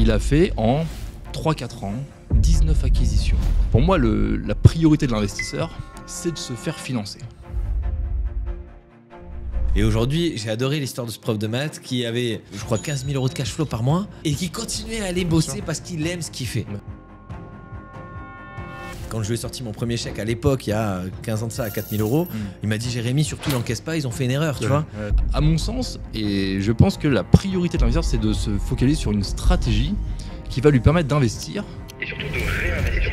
Il a fait en 3-4 ans 19 acquisitions. Pour moi, la priorité de l'investisseur, c'est de se faire financer. Et aujourd'hui, j'ai adoré l'histoire de ce prof de maths qui avait, je crois, 15 000 € de cash flow par mois et qui continuait à aller bosser parce qu'il aime ce qu'il fait. Quand je lui ai sorti mon premier chèque à l'époque, il y a 15 ans de ça, à 4 000 €, il m'a dit Jérémy, surtout n'encaisse pas, ils ont fait une erreur, tu vois. À mon sens, et je pense que la priorité de l'investisseur, c'est de se focaliser sur une stratégie qui va lui permettre d'investir. Et surtout de réinvestir.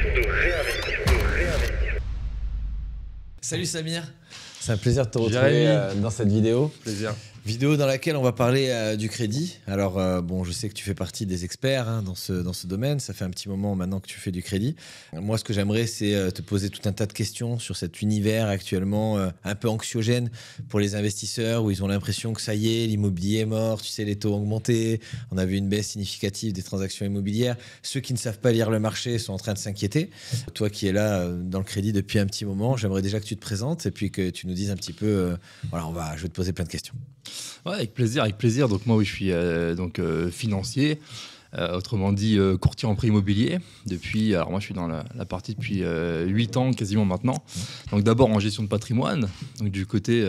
Salut Samir, c'est un plaisir de te retrouver dans cette vidéo. Plaisir. Vidéo dans laquelle on va parler du crédit. Alors bon, je sais que tu fais partie des experts dans ce domaine. Ça fait un petit moment maintenant que tu fais du crédit. Moi, ce que j'aimerais, c'est te poser tout un tas de questions sur cet univers actuellement un peu anxiogène pour les investisseurs où ils ont l'impression que ça y est, l'immobilier est mort, tu sais, les taux ont augmenté, on a vu une baisse significative des transactions immobilières. Ceux qui ne savent pas lire le marché sont en train de s'inquiéter. Toi qui es là dans le crédit depuis un petit moment, j'aimerais déjà que tu te présentes et puis que tu nous dises un petit peu... voilà, je vais te poser plein de questions. Ouais, avec plaisir. Donc moi, oui, je suis financier, autrement dit courtier en prêt immobilier. Alors moi, je suis dans la partie depuis 8 ans quasiment maintenant. Donc d'abord en gestion de patrimoine, donc du côté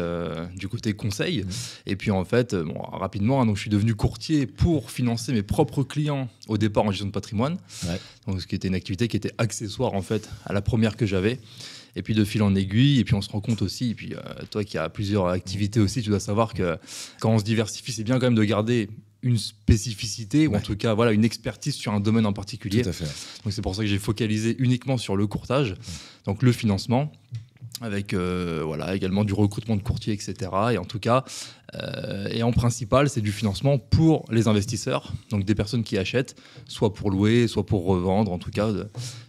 conseil. Et puis en fait, rapidement, donc je suis devenu courtier pour financer mes propres clients au départ en gestion de patrimoine. Ouais. Donc ce qui était une activité qui était accessoire en fait à la première que j'avais. Et puis de fil en aiguille, et puis on se rend compte aussi, et puis toi qui as plusieurs activités aussi, tu dois savoir que quand on se diversifie, c'est bien quand même de garder une spécificité, ou en tout cas voilà, une expertise sur un domaine en particulier. Tout à fait. Donc c'est pour ça que j'ai focalisé uniquement sur le courtage, donc le financement, avec également du recrutement de courtiers, etc. Et en tout cas, et en principal, c'est du financement pour les investisseurs, donc des personnes qui achètent, soit pour louer, soit pour revendre, en tout cas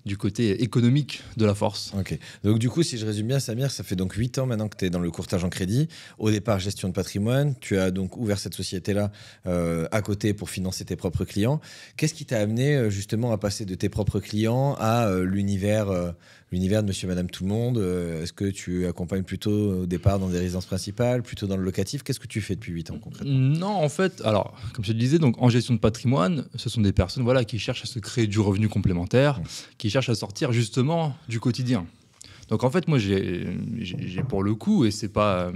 du côté économique de la force. Ok. Donc du coup, si je résume bien, Samir, ça fait donc 8 ans maintenant que tu es dans le courtage en crédit. Au départ, gestion de patrimoine. Tu as donc ouvert cette société-là à côté pour financer tes propres clients. Qu'est-ce qui t'a amené justement à passer de tes propres clients à l'univers de monsieur, madame, tout le monde? Est-ce que tu accompagnes plutôt au départ dans des résidences principales, plutôt dans le locatif? Qu'est-ce que tu fais depuis 8 ans concrètement? Non, en fait, alors, comme je te le disais, donc, en gestion de patrimoine, ce sont des personnes qui cherchent à se créer du revenu complémentaire, qui cherchent à sortir justement du quotidien. Donc en fait, moi, j'ai pour le coup, et c'est pas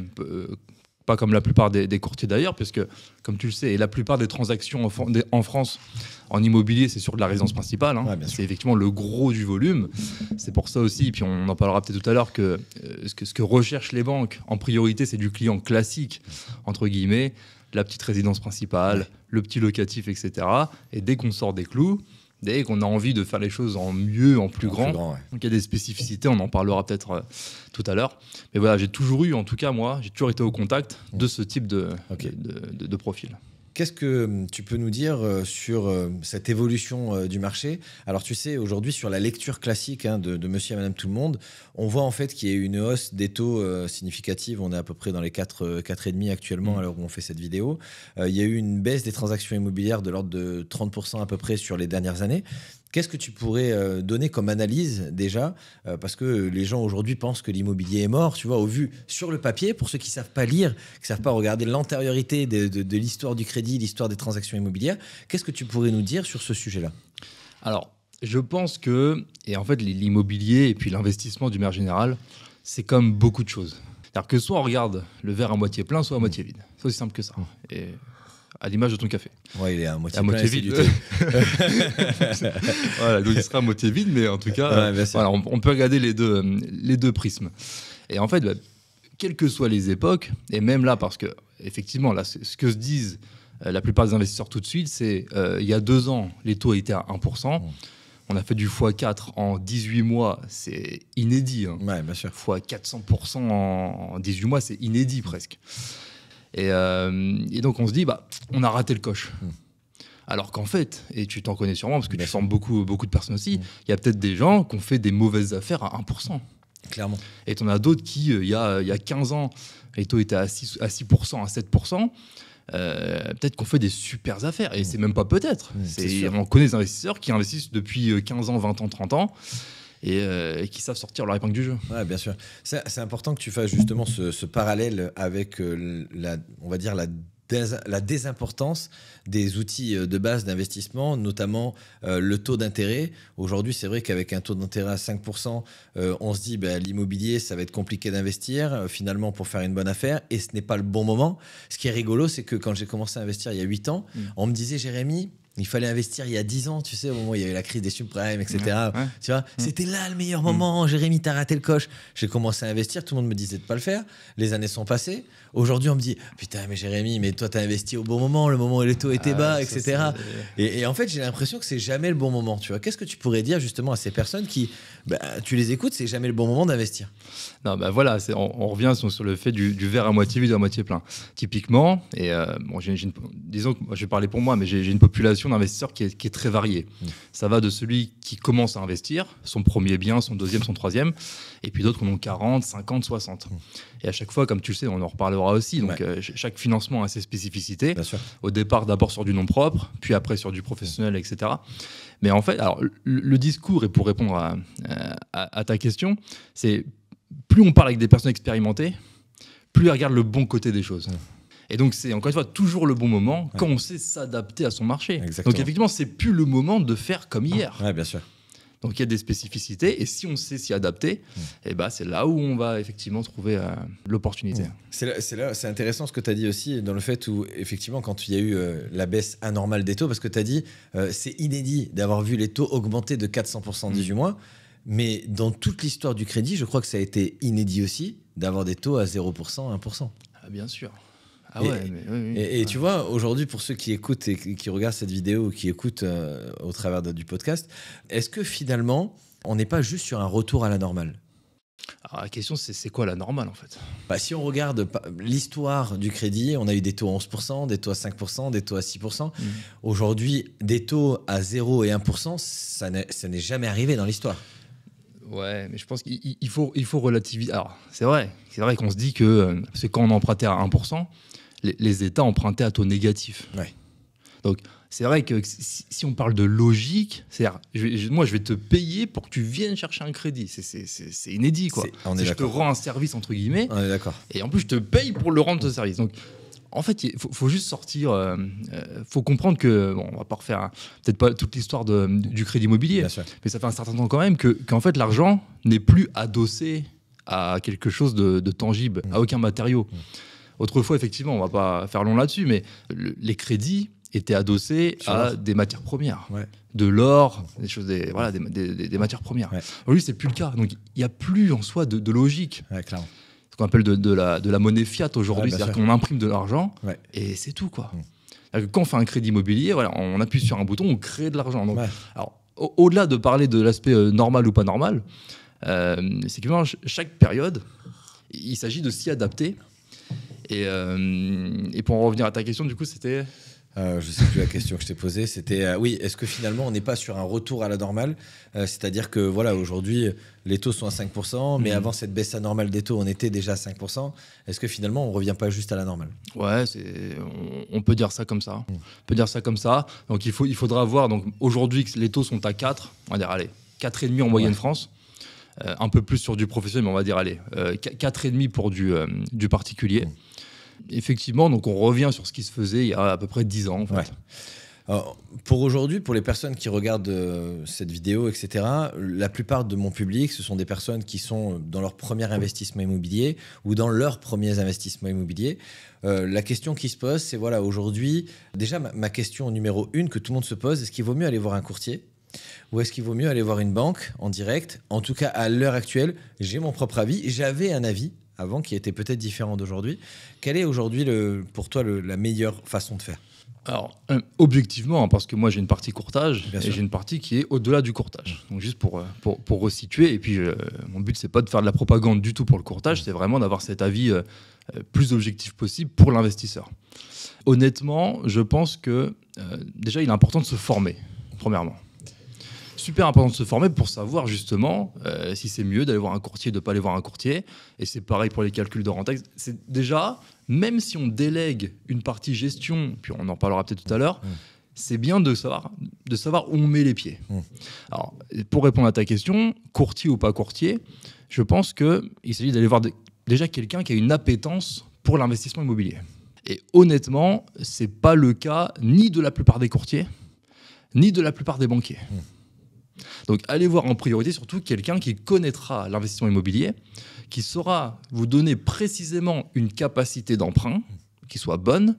comme la plupart des courtiers d'ailleurs, puisque, comme tu le sais, et la plupart des transactions en France, en immobilier, c'est sur de la résidence principale. Ouais, c'est effectivement le gros du volume. C'est pour ça aussi, et puis on en parlera peut-être tout à l'heure, que ce que recherchent les banques, en priorité, c'est du client classique, entre guillemets, la petite résidence principale, le petit locatif, etc. Et dès qu'on sort des clous, dès qu'on a envie de faire les choses en mieux, en plus grand. Donc il y a des spécificités, on en parlera peut-être tout à l'heure. Mais voilà, j'ai toujours eu, en tout cas moi, j'ai toujours été au contact de ce type de profil. Qu'est-ce que tu peux nous dire sur cette évolution du marché? Alors tu sais, aujourd'hui sur la lecture classique de monsieur et madame tout le monde, on voit en fait qu'il y a eu une hausse des taux significative. On est à peu près dans les 4,5 actuellement à l'heure où on fait cette vidéo. Il y a eu une baisse des transactions immobilières de l'ordre de 30% à peu près sur les dernières années. Qu'est-ce que tu pourrais donner comme analyse déjà parce que les gens aujourd'hui pensent que l'immobilier est mort, tu vois, au vu sur le papier, pour ceux qui ne savent pas lire, qui ne savent pas regarder l'antériorité de l'histoire du crédit, l'histoire des transactions immobilières. Qu'est-ce que tu pourrais nous dire sur ce sujet-là? Alors, je pense que, et en fait, l'immobilier et puis l'investissement du manière générale, c'est comme beaucoup de choses. C'est-à-dire que soit on regarde le verre à moitié plein, soit à moitié vide. C'est aussi simple que ça. Et à l'image de ton café. Ouais, il est à moitié vide. Voilà, donc il sera à moitié vide, mais en tout cas, voilà, on peut regarder les deux prismes. Et en fait, quelles que soient les époques, et même là, parce que effectivement, là, ce que se disent la plupart des investisseurs tout de suite, c'est il y a 2 ans, les taux étaient à 1%. On a fait du x4 en 18 mois, c'est inédit. Ouais, bien sûr. x400% en 18 mois, c'est inédit presque. Et donc on se dit, on a raté le coche. Alors qu'en fait, et tu t'en connais sûrement, parce que tu formes beaucoup de personnes aussi, il y a peut-être des gens qui ont fait des mauvaises affaires à 1%. Clairement. Et tu en as d'autres qui, il y a 15 ans, les taux étaient à 6%, à 7%. Peut-être qu'on fait des super affaires. Et c'est même pas peut-être. On connaît des investisseurs qui investissent depuis 15 ans, 20 ans, 30 ans. Et qui savent sortir leur épingle du jeu. Ouais, bien sûr. C'est important que tu fasses justement ce parallèle avec on va dire la la désimportance des outils de base d'investissement, notamment le taux d'intérêt. Aujourd'hui, c'est vrai qu'avec un taux d'intérêt à 5%, on se dit l'immobilier, ça va être compliqué d'investir finalement pour faire une bonne affaire et ce n'est pas le bon moment. Ce qui est rigolo, c'est que quand j'ai commencé à investir il y a 8 ans, on me disait Jérémy, il fallait investir il y a 10 ans, tu sais, au moment où il y avait la crise des subprimes, etc. Ouais. Tu vois, c'était là le meilleur moment. Jérémy, t'as raté le coche. J'ai commencé à investir, tout le monde me disait de pas le faire. Les années sont passées. Aujourd'hui, on me dit putain, mais Jérémy, mais toi, t'as investi au bon moment, le moment où les taux étaient bas, etc. Et en fait, j'ai l'impression que c'est jamais le bon moment. Tu vois, qu'est-ce que tu pourrais dire justement à ces personnes qui, tu les écoutes, c'est jamais le bon moment d'investir? Non, voilà, on revient sur le fait du verre à moitié vide ou à moitié plein. Typiquement, et bon, disons que je vais parler pour moi, mais j'ai une population d'investisseurs qui est très variée. Ça va de celui qui commence à investir, son premier bien, son deuxième, son troisième, et puis d'autres qui en ont 40, 50, 60. Et à chaque fois, comme tu le sais, on en reparlera aussi, donc chaque financement a ses spécificités. Bien sûr. Au départ, d'abord sur du nom propre, puis après sur du professionnel, etc. Mais en fait, alors, le discours, et pour répondre à ta question, c'est plus on parle avec des personnes expérimentées, plus elles regardent le bon côté des choses. Et donc, c'est encore une fois toujours le bon moment quand on sait s'adapter à son marché. Exactement. Donc, effectivement, c'est plus le moment de faire comme hier. Ouais, bien sûr. Donc, il y a des spécificités. Et si on sait s'y adapter, c'est là où on va effectivement trouver l'opportunité. C'est intéressant ce que tu as dit aussi, dans le fait où, effectivement, quand il y a eu la baisse anormale des taux, parce que tu as dit c'est inédit d'avoir vu les taux augmenter de 400% en 18 mois. Mais dans toute l'histoire du crédit, je crois que ça a été inédit aussi d'avoir des taux à 0%, 1%. Ah, bien sûr. Et tu vois, aujourd'hui, pour ceux qui écoutent et qui regardent cette vidéo ou qui écoutent au travers du podcast, est-ce que finalement, on n'est pas juste sur un retour à la normale? Alors, la question, c'est quoi la normale en fait? Si on regarde l'histoire du crédit, on a eu des taux à 11%, des taux à 5%, des taux à 6%. Aujourd'hui, des taux à 0 et 1%, ça n'est jamais arrivé dans l'histoire. Ouais, mais je pense qu'il faut relativiser. Alors, c'est vrai qu'on se dit que c'est quand on empruntait à 1%, les États empruntaient à taux négatif. Ouais. Donc, c'est vrai que si on parle de logique, c'est-à-dire, moi, je vais te payer pour que tu viennes chercher un crédit. C'est inédit, quoi. Je te rends un service, entre guillemets. On est d'accord. Et en plus, je te paye pour le rendre, ce service. Donc, en fait, il faut juste sortir. Faut comprendre que, bon, on va pas refaire peut-être pas toute l'histoire du crédit immobilier, mais ça fait un certain temps quand même qu'en fait, l'argent n'est plus adossé à quelque chose de tangible, à aucun matériau. Autrefois, effectivement, on va pas faire long là-dessus, mais les crédits étaient adossés à des matières premières, de l'or, des choses, des matières premières. Aujourd'hui, c'est plus le cas. Donc, il n'y a plus en soi de logique. Clairement. Ce qu'on appelle de la monnaie fiat aujourd'hui, c'est-à-dire qu'on imprime de l'argent et c'est tout, quoi. Quand on fait un crédit immobilier, on appuie sur un bouton, on crée de l'argent. Donc, alors, au-delà de parler de l'aspect normal ou pas normal, c'est que chaque période, il s'agit de s'y adapter. Et pour en revenir à ta question, du coup, c'était... Je ne sais plus la question que je t'ai posée. C'était, oui, est-ce que finalement, on n'est pas sur un retour à la normale? C'est-à-dire que, aujourd'hui, les taux sont à 5%, mais avant cette baisse anormale des taux, on était déjà à 5%. Est-ce que finalement, on ne revient pas juste à la normale? Ouais, on peut dire ça comme ça. On peut dire ça comme ça. Donc, il faudra voir. Donc, aujourd'hui, les taux sont à 4. On va dire, allez, 4,5 en moyenne France. Un peu plus sur du professionnel, mais on va dire, allez, 4,5 pour du particulier. Effectivement, donc on revient sur ce qui se faisait il y a à peu près 10 ans. En fait. Alors, pour aujourd'hui, pour les personnes qui regardent cette vidéo, etc., la plupart de mon public, ce sont des personnes qui sont dans leur premier investissement immobilier ou dans leurs premiers investissements immobiliers. La question qui se pose, c'est aujourd'hui, déjà ma question numéro 1 que tout le monde se pose, est-ce qu'il vaut mieux aller voir un courtier ou est-ce qu'il vaut mieux aller voir une banque en direct? En tout cas, à l'heure actuelle, j'ai mon propre avis. J'avais un avis avant qui était peut-être différent d'aujourd'hui. Quelle est aujourd'hui, pour toi, la meilleure façon de faire? Alors, objectivement, parce que moi j'ai une partie courtage et j'ai une partie qui est au-delà du courtage. Donc juste pour resituer, et puis mon but c'est pas de faire de la propagande du tout pour le courtage, c'est vraiment d'avoir cet avis plus objectif possible pour l'investisseur. Honnêtement, je pense que déjà il est important de se former, premièrement. Super important de se former pour savoir justement si c'est mieux d'aller voir un courtier, de ne pas aller voir un courtier. Et c'est pareil pour les calculs de rente. C'est déjà, même si on délègue une partie gestion, puis on en parlera peut-être tout à l'heure, c'est bien de savoir où on met les pieds. Alors, pour répondre à ta question, courtier ou pas courtier, je pense qu'il s'agit d'aller voir déjà quelqu'un qui a une appétence pour l'investissement immobilier. Et honnêtement, ce n'est pas le cas ni de la plupart des courtiers, ni de la plupart des banquiers. Donc allez voir en priorité surtout quelqu'un qui connaîtra l'investissement immobilier, qui saura vous donner précisément une capacité d'emprunt qui soit bonne.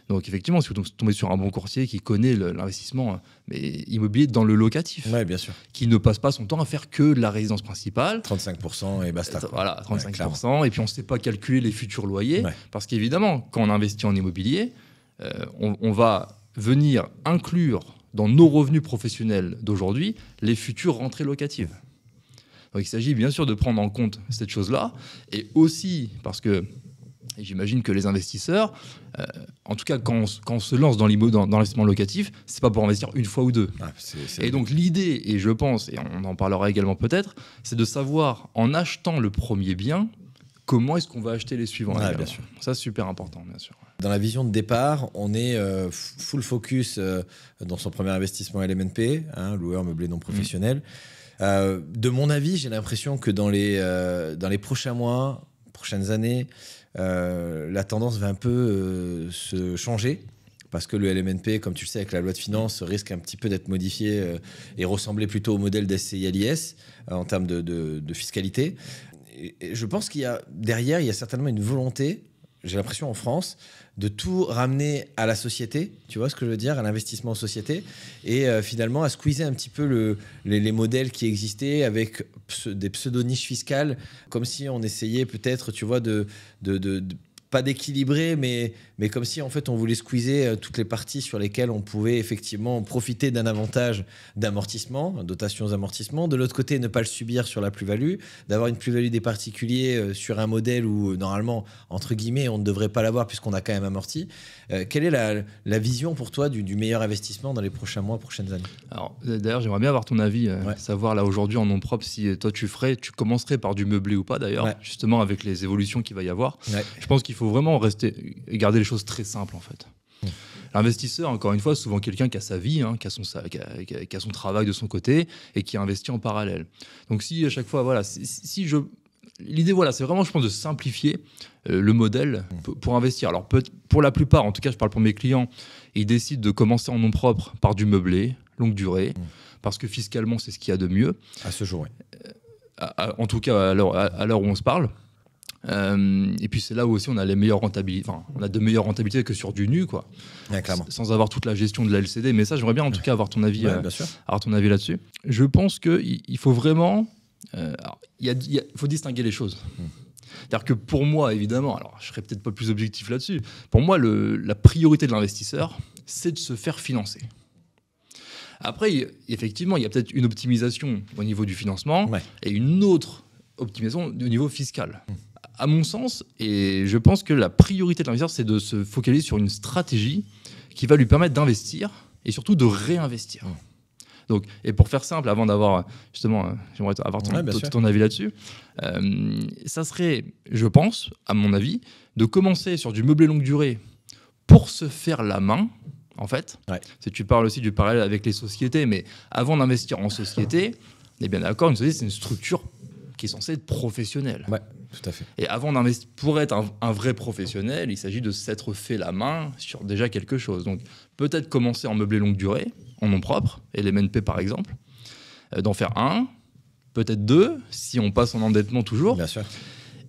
Donc effectivement, si vous tombez sur un bon courtier qui connaît l'investissement immobilier dans le locatif, bien sûr. Qui ne passe pas son temps à faire que de la résidence principale. 35% et basta. Voilà, 35%. Et puis on ne sait pas calculer les futurs loyers. Parce qu'évidemment, quand on investit en immobilier, on va venir inclure dans nos revenus professionnels d'aujourd'hui les futures rentrées locatives. Donc il s'agit bien sûr de prendre en compte cette chose-là. Et aussi parce que et j'imagine que les investisseurs, en tout cas quand on se lance dans l'investissement locatif, c'est pas pour investir une fois ou deux. Et donc l'idée, et je pense, et on en parlera également peut-être, c'est de savoir en achetant le premier bien, comment est-ce qu'on va acheter les suivants. Bien sûr. Ça c'est super important, bien sûr. Dans la vision de départ, on est full focus dans son premier investissement LMNP, loueur meublé non professionnel. De mon avis, j'ai l'impression que dans les prochains mois, prochaines années, la tendance va un peu se changer parce que le LMNP, comme tu le sais, avec la loi de finances, risque un petit peu d'être modifié et ressembler plutôt au modèle d'SCI-LIS en termes de fiscalité. Et je pense derrière, il y a certainement une volonté, j'ai l'impression en France, de tout ramener à la société, tu vois ce que je veux dire, à l'investissement en société, et finalement à squeezer un petit peu les modèles qui existaient avec des pseudo-niches fiscales, comme si on essayait peut-être, tu vois, de pas d'équilibrer, mais comme si en fait on voulait squeezer toutes les parties sur lesquelles on pouvait effectivement profiter d'un avantage d'amortissement, dotations amortissement. De l'autre côté, ne pas le subir sur la plus-value, d'avoir une plus-value des particuliers sur un modèle où normalement, entre guillemets, on ne devrait pas l'avoir puisqu'on a quand même amorti. Quelle est la vision pour toi du meilleur investissement dans les prochains mois, prochaines années? Alors, d'ailleurs, j'aimerais bien avoir ton avis, savoir là aujourd'hui en nom propre si toi tu commencerais par du meublé ou pas d'ailleurs, justement avec les évolutions qu'il va y avoir. Je pense qu'il faut vraiment garder les choses très simples en fait. L'investisseur, encore une fois, c'est souvent quelqu'un qui a sa vie, qui a son travail de son côté et qui investit en parallèle. Donc si à chaque fois, voilà, l'idée, voilà, c'est vraiment, je pense, de simplifier le modèle pour investir. Alors pour la plupart, en tout cas, je parle pour mes clients, ils décident de commencer en nom propre par du meublé, longue durée, parce que fiscalement, c'est ce qu'il y a de mieux. À ce jour, oui. En tout cas, à l'heure où on se parle. Et puis c'est là où aussi on a les meilleures rentabilités. Enfin, on a de meilleures rentabilités que sur du nu, quoi. Sans avoir toute la gestion de la LCD. Mais ça, j'aimerais bien en tout cas avoir ton avis, là-dessus. Je pense qu'il faut vraiment, il faut distinguer les choses. C'est-à-dire que pour moi, évidemment, alors je serais peut-être pas plus objectif là-dessus. Pour moi, la priorité de l'investisseur, c'est de se faire financer. Après, effectivement, il y a peut-être une optimisation au niveau du financement et une autre optimisation au niveau fiscal. À mon sens, et je pense que la priorité de l'investisseur, c'est de se focaliser sur une stratégie qui va lui permettre d'investir et surtout de réinvestir. Donc, et pour faire simple, avant d'avoir justement, j'aimerais avoir ton avis là-dessus, ça serait, je pense, à mon avis, de commencer sur du meublé longue durée pour se faire la main, en fait. Si tu parles aussi du parallèle avec les sociétés, mais avant d'investir en société, eh bien d'accord, une société, c'est une structure qui est censée être professionnelle. Tout à fait. Et avant d'investir, pour être un vrai professionnel, il s'agit de s'être fait la main sur déjà quelque chose. Donc peut-être commencer en meublé longue durée, en nom propre, LMNP par exemple, d'en faire un, peut-être deux, si on passe en endettement toujours. Bien sûr.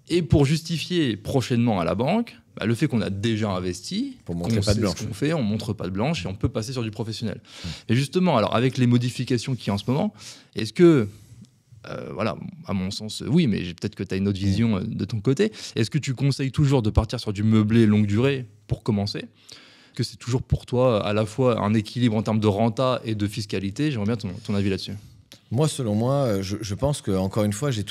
Et pour justifier prochainement à la banque, le fait qu'on a déjà investi, pour montrer pas de blanche. Ce qu'on fait, on montre pas de blanche et on peut passer sur du professionnel. Et justement, alors avec les modifications qu'il y a en ce moment, est-ce que voilà, à mon sens, oui, mais peut-être que tu as une autre vision de ton côté. Est-ce que tu conseilles toujours de partir sur du meublé longue durée pour commencer? Que c'est toujours pour toi à la fois un équilibre en termes de renta et de fiscalité? J'aimerais bien ton avis là-dessus. Moi, selon moi, je pense que encore une fois, j'ai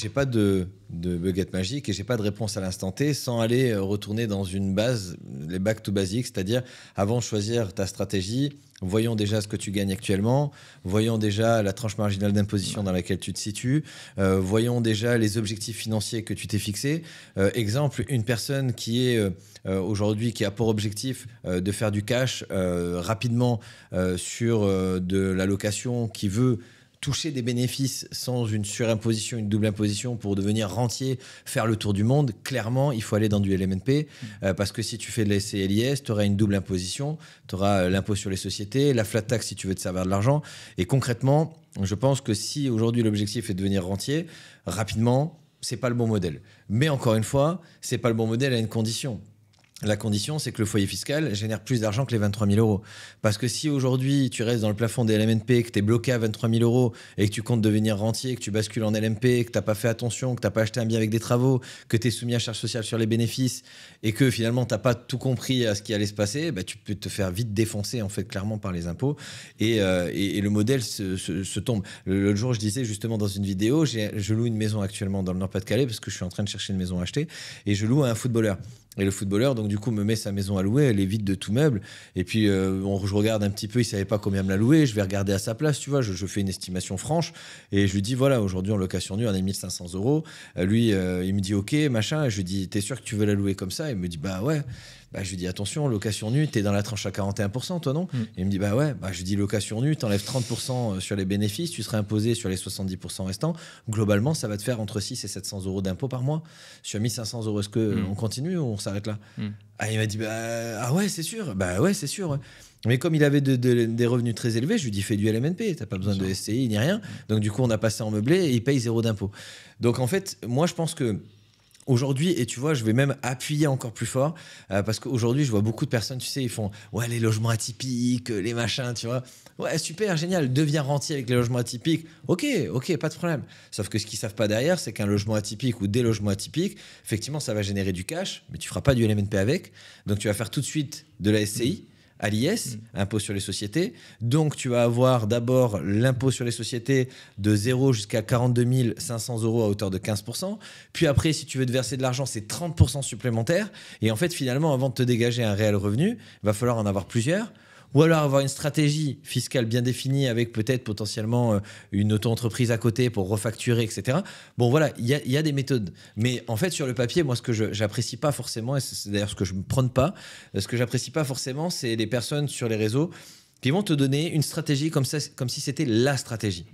pas de baguette magique et j'ai pas de réponse à l'instant T sans aller retourner dans une base, les back to basics, c'est-à-dire avant de choisir ta stratégie, voyons déjà ce que tu gagnes actuellement, voyons déjà la tranche marginale d'imposition dans laquelle tu te situes, voyons déjà les objectifs financiers que tu t'es fixés. Exemple, une personne qui est aujourd'hui, qui a pour objectif de faire du cash rapidement sur de la location, qui veut toucher des bénéfices sans une surimposition, une double imposition pour devenir rentier, faire le tour du monde, clairement, il faut aller dans du LMNP parce que si tu fais de la SCI LIS, tu auras une double imposition, tu auras l'impôt sur les sociétés, la flat tax si tu veux te servir de l'argent. Et concrètement, je pense que si aujourd'hui l'objectif est de devenir rentier, rapidement, c'est pas le bon modèle. Mais encore une fois, c'est pas le bon modèle à une condition. La condition, c'est que le foyer fiscal génère plus d'argent que les 23 000 euros. Parce que si aujourd'hui, tu restes dans le plafond des LMNP, que tu es bloqué à 23 000 euros et que tu comptes devenir rentier, que tu bascules en LMP, que tu n'as pas fait attention, que tu n'as pas acheté un bien avec des travaux, que tu es soumis à charge sociale sur les bénéfices et que finalement, tu n'as pas tout compris à ce qui allait se passer, bah, tu peux te faire vite défoncer, en fait, clairement, par les impôts. Et le modèle se tombe. L'autre jour, je disais justement dans une vidéo, je loue une maison actuellement dans le Nord-Pas-de-Calais parce que je suis en train de chercher une maison à acheter et je loue à un footballeur. Et le footballeur, donc du coup, me met sa maison à louer, elle est vide de tout meuble. Et puis, je regarde un petit peu, il savait pas combien me la louer. Je vais regarder à sa place, tu vois. Je fais une estimation franche et je lui dis, voilà, aujourd'hui en location nue, on est 1 500 euros. Lui, il me dit, ok, machin. Et je lui dis, t'es sûr que tu veux la louer comme ça? Il me dit, bah ouais. Bah, je lui dis, attention, location nue, t'es dans la tranche à 41%, toi, non? Et il me dit, bah ouais. Bah, je lui dis, location nue, t'enlèves 30% sur les bénéfices, tu serais imposé sur les 70% restants. Globalement, ça va te faire entre 6 et 700 euros d'impôt par mois. Sur 1 500 euros, est-ce qu'on continue ou on s'arrête là? Ah, il m'a dit, ah ouais, c'est sûr. Bah ouais, c'est sûr. Ouais. Mais comme il avait des revenus très élevés, je lui dis, fais du LMNP, t'as pas besoin de SCI ni rien. Donc, du coup, on a passé en meublé et il paye 0 d'impôt. Donc, en fait, moi, je pense que aujourd'hui, et tu vois, je vais même appuyer encore plus fort parce qu'aujourd'hui, je vois beaucoup de personnes, tu sais, ils font ouais, les logements atypiques, les machins, tu vois. Ouais, super, génial, deviens rentier avec les logements atypiques. Ok, pas de problème. Sauf que ce qu'ils savent pas derrière, c'est qu'un logement atypique ou des logements atypiques, effectivement, ça va générer du cash, mais tu feras pas du LMNP avec. Donc, tu vas faire tout de suite de la SCI. À l'IS, impôt sur les sociétés. Donc, tu vas avoir d'abord l'impôt sur les sociétés de 0 jusqu'à 42 500 euros à hauteur de 15%. Puis après, si tu veux te verser de l'argent, c'est 30% supplémentaire. Et en fait, finalement, avant de te dégager un réel revenu, il va falloir en avoir plusieurs. Ou alors avoir une stratégie fiscale bien définie avec peut-être potentiellement une auto-entreprise à côté pour refacturer, etc. Bon, voilà, il y a des méthodes. Mais en fait, sur le papier, moi, ce que j'apprécie pas forcément, et c'est d'ailleurs ce que je ne prône pas, ce que j'apprécie pas forcément, c'est les personnes sur les réseaux qui vont te donner une stratégie comme si c'était la stratégie.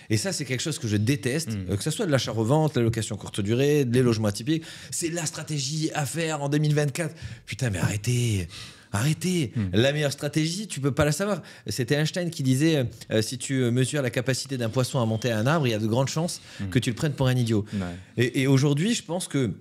Et ça, c'est quelque chose que je déteste, que ce soit de l'achat-revente, la location courte durée, les logements atypiques. C'est la stratégie à faire en 2024. Putain, mais arrêtez. La meilleure stratégie, tu peux pas la savoir. C'était Einstein qui disait si tu mesures la capacité d'un poisson à monter à un arbre, il y a de grandes chances que tu le prennes pour un idiot. Ouais. Et aujourd'hui, je pense que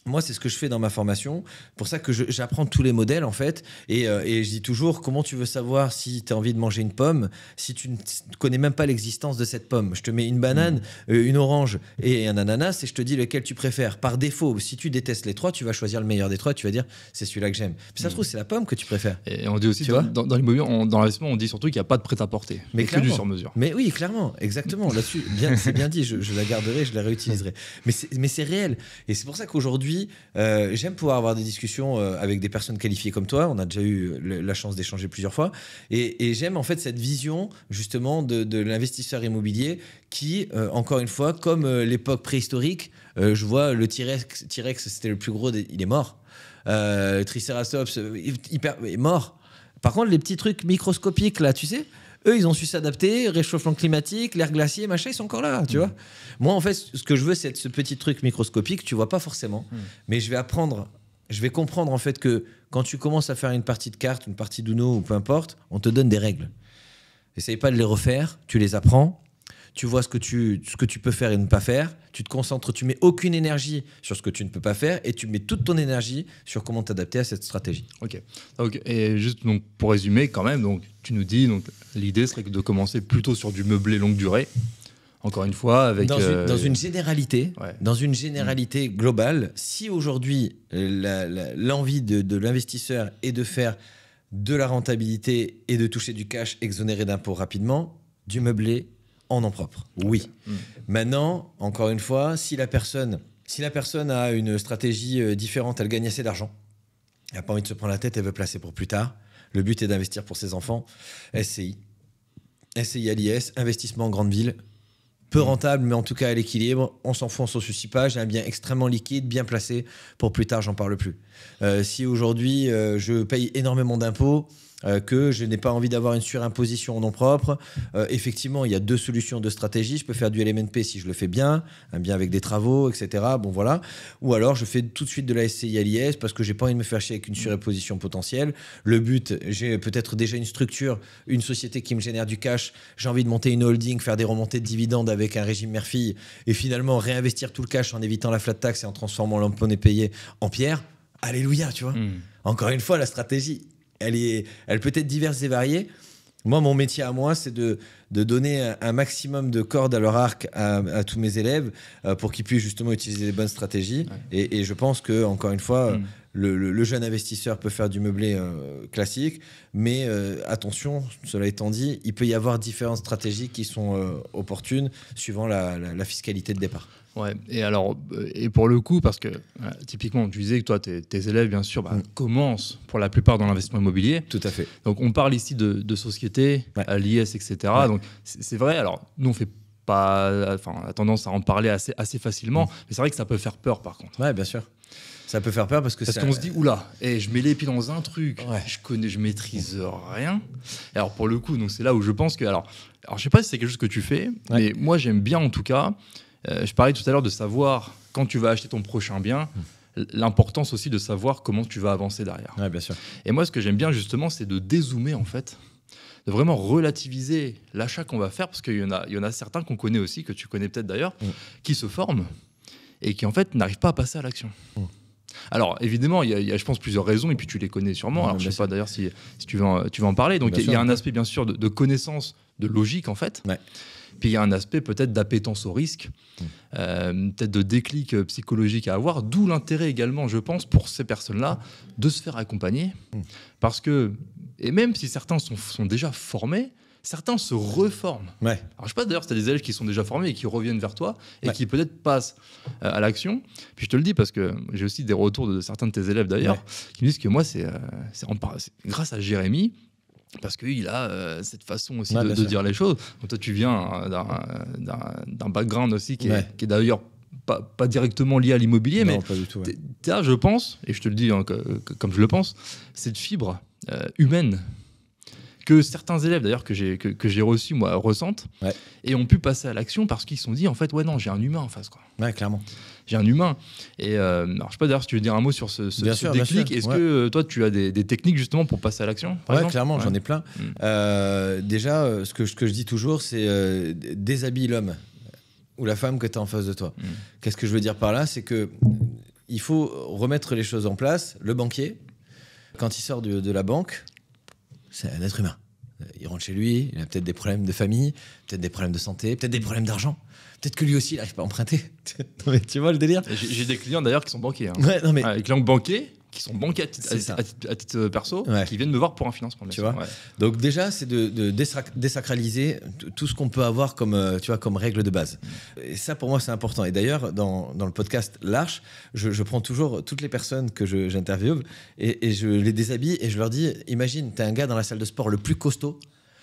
moi, c'est ce que je fais dans ma formation. Pour ça que j'apprends tous les modèles, en fait. Et je dis toujours, comment tu veux savoir si tu as envie de manger une pomme si tu ne connais même pas l'existence de cette pomme? Je te mets une banane, une orange et un ananas et je te dis lequel tu préfères. Par défaut, si tu détestes les trois, tu vas choisir le meilleur des trois. Tu vas dire, c'est celui-là que j'aime. Puis ça se trouve, c'est la pomme que tu préfères. Et on dit aussi, dans l'immobilier, dans l'investissement, on dit surtout qu'il n'y a pas de prêt-à-porter. Mais que du sur-mesure. Mais oui, clairement, exactement. Là-dessus, c'est bien dit. Je la garderai, je la réutiliserai. Mais c'est réel. Et c'est pour ça qu'aujourd'hui, j'aime pouvoir avoir des discussions avec des personnes qualifiées comme toi. On a déjà eu la chance d'échanger plusieurs fois. Et j'aime en fait cette vision justement de l'investisseur immobilier qui, encore une fois, comme l'époque préhistorique, je vois le T-Rex, c'était le plus gros, il est mort. Triceratops, est mort. Par contre, les petits trucs microscopiques, là, tu sais, eux, ils ont su s'adapter, réchauffement climatique, l'air glacier, machin, ils sont encore là, tu vois. Moi, en fait, ce que je veux, c'est ce petit truc microscopique, tu vois pas forcément, mais je vais comprendre en fait que quand tu commences à faire une partie de cartes, une partie d'Uno ou peu importe, on te donne des règles. Essaye pas de les refaire, tu les apprends. Tu vois ce que tu peux faire et ne pas faire. Tu te concentres, tu mets aucune énergie sur ce que tu ne peux pas faire et tu mets toute ton énergie sur comment t'adapter à cette stratégie. Ok. Et juste donc, pour résumer quand même, donc, tu nous dis donc l'idée serait de commencer plutôt sur du meublé longue durée. Encore une fois, avec dans une généralité, dans une généralité globale, si aujourd'hui l'envie de l'investisseur est de faire de la rentabilité et de toucher du cash exonéré d'impôts rapidement, du meublé en nom propre. Oui. Maintenant, encore une fois, si la personne a une stratégie différente, elle gagne assez d'argent, elle n'a pas envie de se prendre la tête, elle veut placer pour plus tard. Le but est d'investir pour ses enfants. SCI à l'IS, investissement en grande ville, peu rentable, mais en tout cas à l'équilibre. On s'en fout, on s'en soucie pas. J'ai un bien extrêmement liquide, bien placé. Pour plus tard, j'en parle plus. Si aujourd'hui, je paye énormément d'impôts, que je n'ai pas envie d'avoir une surimposition en nom propre. Effectivement, il y a 2 solutions, 2 stratégies. Je peux faire du LMNP si je le fais bien, un bien avec des travaux, etc. Bon, voilà. Ou alors, je fais tout de suite de la SCI à l'IS parce que j'ai pas envie de me faire chier avec une surimposition potentielle. Le but, j'ai peut-être déjà une structure, une société qui me génère du cash. J'ai envie de monter une holding, faire des remontées de dividendes avec un régime mère-fille et finalement réinvestir tout le cash en évitant la flat tax et en transformant l'impôt payé en pierre. Alléluia, tu vois. Encore une fois, la stratégie, elle peut être diverse et variée. Moi, mon métier à moi, c'est de donner un maximum de cordes à leur arc à tous mes élèves pour qu'ils puissent justement utiliser les bonnes stratégies. Ouais. Et je pense que, encore une fois, le jeune investisseur peut faire du meublé classique, mais attention, cela étant dit, il peut y avoir différentes stratégies qui sont opportunes suivant la fiscalité de départ. Ouais, et pour le coup, parce que typiquement, tu disais que toi, tes élèves, bien sûr, commencent pour la plupart dans l'investissement immobilier. Tout à fait. Donc, on parle ici de sociétés, à l'IS, etc. Ouais. Donc, c'est vrai. Alors, nous, on fait pas, on a tendance à en parler assez facilement, mais c'est vrai que ça peut faire peur, par contre. Ouais, bien sûr. Ça peut faire peur parce qu'on se dit, oula, je mets les pieds dans un truc, je maîtrise rien. Et alors, pour le coup, donc c'est là où je pense que, alors, je sais pas si c'est quelque chose que tu fais, mais moi, j'aime bien en tout cas. Je parlais tout à l'heure de savoir, quand tu vas acheter ton prochain bien, l'importance aussi de savoir comment tu vas avancer derrière. Ouais, bien sûr. Et moi, ce que j'aime bien justement, c'est de dézoomer en fait, de vraiment relativiser l'achat qu'on va faire, parce qu'il y en a certains qu'on connaît aussi, que tu connais peut-être d'ailleurs, qui se forment et qui en fait n'arrivent pas à passer à l'action. Alors évidemment, il y a, je pense, plusieurs raisons, et puis tu les connais sûrement. Alors je ne sais pas d'ailleurs si tu veux en parler. Donc il y a un aspect bien sûr de connaissance, de logique en fait. Ouais. Puis il y a un aspect peut-être d'appétence au risque, peut-être de déclic psychologique à avoir, d'où l'intérêt également, je pense, pour ces personnes-là, de se faire accompagner. Parce que, et même si certains sont déjà formés, certains se reforment. Ouais. Alors je ne sais pas d'ailleurs si tu as des élèves qui sont déjà formés et qui reviennent vers toi et qui peut-être passent à l'action. Puis je te le dis parce que j'ai aussi des retours de certains de tes élèves d'ailleurs qui me disent que moi, c'est grâce à Jérémy, parce qu'il a cette façon aussi de dire les choses. Donc toi, tu viens d'un background aussi qui est d'ailleurs pas directement lié à l'immobilier, mais pas du tout, tu as, je pense, et je te le dis comme je le pense, cette fibre humaine que certains élèves d'ailleurs que j'ai reçus, moi, ressentent et ont pu passer à l'action parce qu'ils se sont dit, en fait, non, j'ai un humain en face, quoi. Ouais, clairement. J'ai un humain. Et alors, je sais pas d'ailleurs si tu veux dire un mot sur ce déclic. Est-ce que toi, tu as des techniques justement pour passer à l'action? Ouais, clairement, j'en ai plein. Déjà, ce que je dis toujours, c'est déshabille l'homme ou la femme que tu as en face de toi. Qu'est-ce que je veux dire par là? C'est que il faut remettre les choses en place. Le banquier, quand il sort de la banque, c'est un être humain. Il rentre chez lui, il a peut-être des problèmes de famille, peut-être des problèmes de santé, peut-être des problèmes d'argent. Peut-être que lui aussi, il n'arrive pas à emprunter. Non, mais tu vois le délire? J'ai des clients d'ailleurs qui sont banquiers. Ouais, non, mais... des clients banquiers qui sont banquiers à titre perso, qui viennent me voir pour un financement. Tu vois. Donc déjà, c'est de désacraliser tout ce qu'on peut avoir comme, comme règle de base. Et ça, pour moi, c'est important. Et d'ailleurs, dans le podcast L'Arche, je prends toujours toutes les personnes que j'interviewe et je les déshabille et je leur dis, imagine, tu as un gars dans la salle de sport le plus costaud,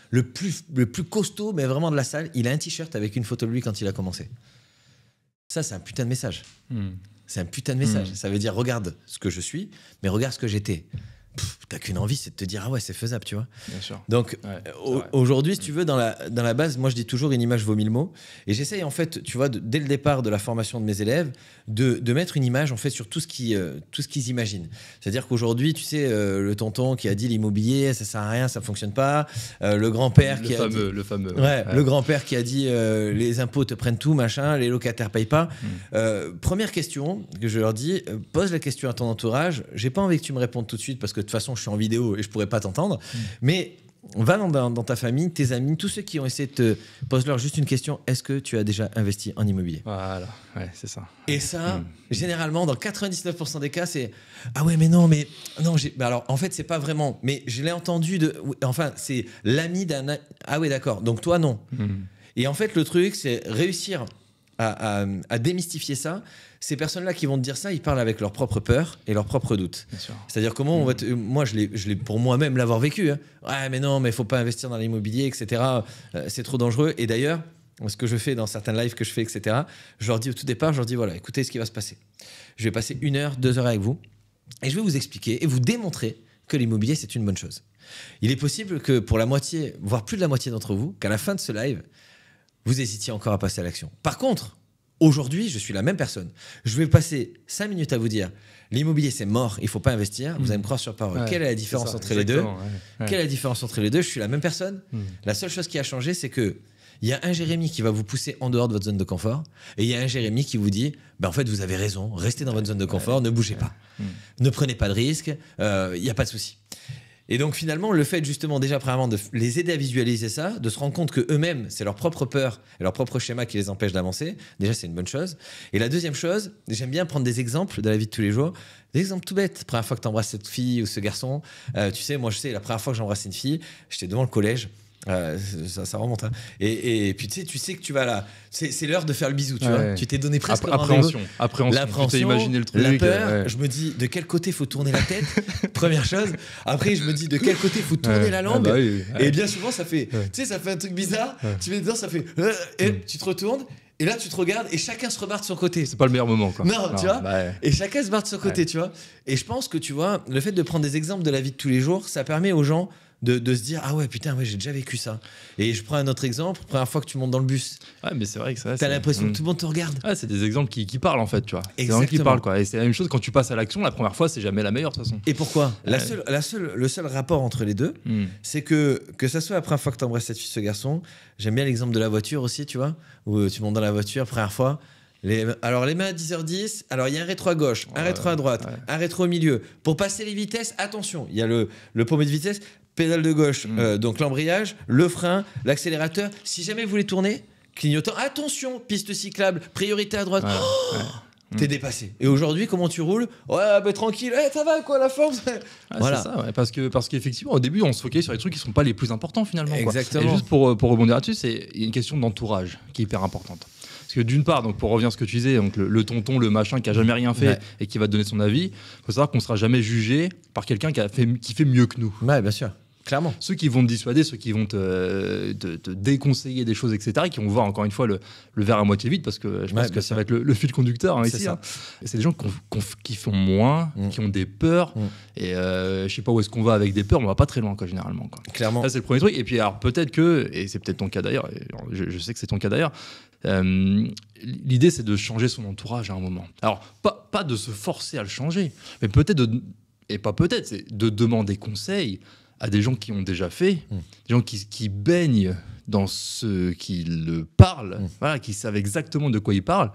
le plus costaud, mais vraiment de la salle, il a un t-shirt avec une photo de lui quand il a commencé. Ça, c'est un putain de message. C'est un putain de message. Ça veut dire, regarde ce que je suis, mais regarde ce que j'étais. T'as qu'une envie, c'est de te dire, ah ouais, c'est faisable, tu vois. Bien sûr. Donc, aujourd'hui, si tu veux, dans la base, moi, je dis toujours, une image vaut 1000 mots. Et j'essaye, en fait, tu vois, dès le départ de la formation de mes élèves, de mettre une image, en fait, sur tout ce qu'ils imaginent. C'est-à-dire qu'aujourd'hui, tu sais, le tonton qui a dit l'immobilier, ça sert à rien, ça fonctionne pas. Le grand-père qui a dit... Le fameux. Le grand-père qui a dit, les impôts te prennent tout, machin, les locataires payent pas. Première question que je leur dis, pose la question à ton entourage. J'ai pas envie que tu me répondes tout de suite parce que de toute façon, je suis en vidéo et je pourrais pas t'entendre. Mais va dans ta famille, tes amis, tous ceux qui ont essayé de te... Pose-leur juste une question. Est-ce que tu as déjà investi en immobilier? Voilà, c'est ça. Et ça, généralement, dans 99% des cas, c'est « Ah ouais, mais non, alors, en fait, c'est pas vraiment... Mais je l'ai entendu de... Enfin, c'est l'ami d'un... Ah ouais, d'accord. Donc toi, non. Et en fait, le truc, c'est réussir à démystifier ça. Ces personnes-là qui vont te dire ça, ils parlent avec leur propre peur et leurs propres doutes. C'est-à-dire comment on va moi, je l'ai pour moi-même l'avoir vécu. Hein. Ouais, mais non, mais il faut pas investir dans l'immobilier, etc. C'est trop dangereux. Et d'ailleurs, ce que je fais dans certains lives que je fais, etc., je leur dis au tout départ, je leur dis, voilà, écoutez ce qui va se passer. Je vais passer 1 heure, 2 heures avec vous et je vais vous expliquer et vous démontrer que l'immobilier, c'est une bonne chose. Il est possible que pour la moitié, voire plus de la moitié d'entre vous, qu'à la fin de ce live, vous hésitiez encore à passer à l'action. Par contre, aujourd'hui, je suis la même personne. Je vais passer 5 minutes à vous dire l'immobilier, c'est mort, il ne faut pas investir. Vous allez me croire sur parole. Ouais, quelle est la différence entre les deux? Quelle est la différence entre les deux? Je suis la même personne. La seule chose qui a changé, c'est que il y a un Jérémy qui va vous pousser en dehors de votre zone de confort et il y a un Jérémy qui vous dit en fait, vous avez raison, restez dans votre zone de confort, ne bougez pas. Ne prenez pas de risques, il n'y a pas de souci. Et donc finalement, le fait justement déjà premièrement de les aider à visualiser ça, de se rendre compte que eux-mêmes, c'est leur propre peur et leur propre schéma qui les empêche d'avancer, déjà c'est une bonne chose. Et la deuxième chose, j'aime bien prendre des exemples de la vie de tous les jours, des exemples tout bêtes. Première fois que tu embrasses cette fille ou ce garçon, tu sais, moi je sais, la première fois que j'ai embrassé une fille, j'étais devant le collège. Ça remonte. Hein. Et puis tu sais que tu vas là. C'est l'heure de faire le bisou. Tu vois. Tu t'es donné presque appréhension. L'appréhension, tu t'es imaginé le truc. La peur. Je me dis de quel côté faut tourner la tête. Première chose. Après, je me dis de quel côté faut tourner la langue. Et bien souvent, ça fait. Tu sais, ça fait un truc bizarre. Tu mets dedans, ça fait. Et tu te retournes. Et là, tu te regardes et chacun se rebarre de son côté. C'est pas le meilleur moment, quoi. Non, tu vois. Et chacun se barre de son côté, tu vois. Et je pense que, tu vois, le fait de prendre des exemples de la vie de tous les jours, ça permet aux gens de se dire ah ouais putain ouais j'ai déjà vécu ça. Et je prends un autre exemple, première fois que tu montes dans le bus, mais c'est vrai que ça t'as l'impression que tout le monde te regarde. C'est des exemples qui parlent en fait, tu vois. C'est vraiment qui parlent, quoi. Et c'est la même chose quand tu passes à l'action, la première fois c'est jamais la meilleure de toute façon. Et pourquoi le seul rapport entre les deux, c'est que ça soit la première fois que t'embrasses cette fille, ce garçon. J'aime bien l'exemple de la voiture aussi, tu vois, où tu montes dans la voiture première fois. Alors les mains à 10h10, alors il y a un rétro à gauche, un rétro à droite, un rétro au milieu. Pour passer les vitesses, attention, il y a le pommeau de vitesse, pédale de gauche, donc l'embrayage, le frein, l'accélérateur. Si jamais vous voulez tourner, clignotant, attention, piste cyclable, priorité à droite. T'es dépassé. Et aujourd'hui, comment tu roules? Tranquille, ça va quoi la forme? Voilà. C'est ça, parce qu'effectivement, au début, on se focalise sur les trucs qui sont pas les plus importants finalement. Exactement. Et juste pour rebondir là-dessus, c'est une question d'entourage qui est hyper importante. Parce que d'une part, donc pour revenir à ce que tu disais, donc le tonton, le machin qui a jamais rien fait et qui va te donner son avis, il faut savoir qu'on sera jamais jugé par quelqu'un qui fait mieux que nous. Ouais, bien sûr. Clairement. Ceux qui vont te dissuader, ceux qui vont te déconseiller des choses, etc., qui vont voir encore une fois le verre à moitié vide, parce que je pense que ça va être le fil conducteur ici. C'est des gens qui font moins, qui ont des peurs. Et je sais pas où est-ce qu'on va avec des peurs, mais on va pas très loin, quoi, généralement. Quoi. Clairement. Ça, c'est le premier truc. Et puis, alors, peut-être que, et c'est peut-être ton cas d'ailleurs, je sais que c'est ton cas d'ailleurs, l'idée, c'est de changer son entourage à un moment. Alors, pas de se forcer à le changer, mais peut-être c'est de demander conseil à des gens qui ont déjà fait, des gens qui baignent dans ce qu'ils parlent, voilà, qui savent exactement de quoi ils parlent,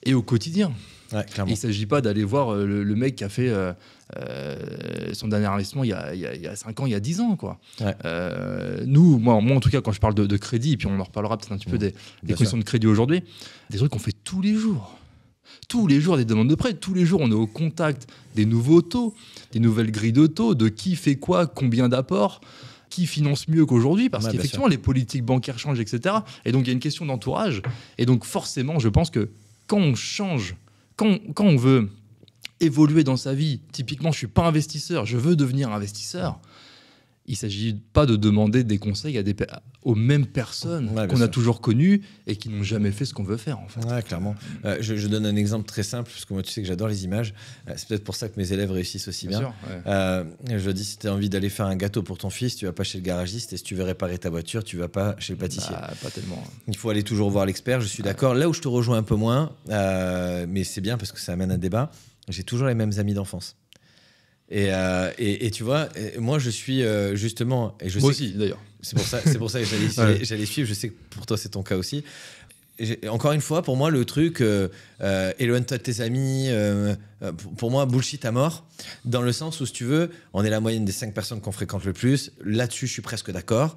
et au quotidien. Ouais, il ne s'agit pas d'aller voir le mec qui a fait son dernier investissement il y a 5 ans, il y a 10 ans. Quoi. Ouais. Moi, en tout cas, quand je parle de crédit, et puis on en reparlera peut-être un petit peu des conditions de crédit aujourd'hui, des trucs qu'on fait tous les jours. Tous les jours, des demandes de prêt. Tous les jours, on est au contact des nouveaux taux, des nouvelles grilles de taux, de qui fait quoi, combien d'apports, qui finance mieux qu'aujourd'hui, parce qu'effectivement, les politiques bancaires changent, etc. Et donc, il y a une question d'entourage. Et donc, forcément, je pense que quand on change, quand on veut évoluer dans sa vie, typiquement, je ne suis pas investisseur, je veux devenir investisseur, il ne s'agit pas de demander des conseils aux mêmes personnes qu'on a toujours connues et qui n'ont jamais fait ce qu'on veut faire. En fait. Ouais, clairement. Je donne un exemple très simple, parce que moi, tu sais que j'adore les images. C'est peut-être pour ça que mes élèves réussissent aussi bien. Je dis, si tu as envie d'aller faire un gâteau pour ton fils, tu ne vas pas chez le garagiste. Et si tu veux réparer ta voiture, tu ne vas pas chez le pâtissier. Pas tellement. Il faut aller toujours voir l'expert, je suis d'accord. Là où je te rejoins un peu moins, mais c'est bien parce que ça amène un débat, j'ai toujours les mêmes amis d'enfance. Et tu vois, moi je suis justement. Et moi aussi d'ailleurs. C'est pour ça que j'allais suivre. Je sais que pour toi c'est ton cas aussi. Encore une fois, pour moi, le truc éloigne-toi de tes amis, pour moi, bullshit à mort. Dans le sens où, si tu veux, on est la moyenne des 5 personnes qu'on fréquente le plus. Là-dessus, je suis presque d'accord.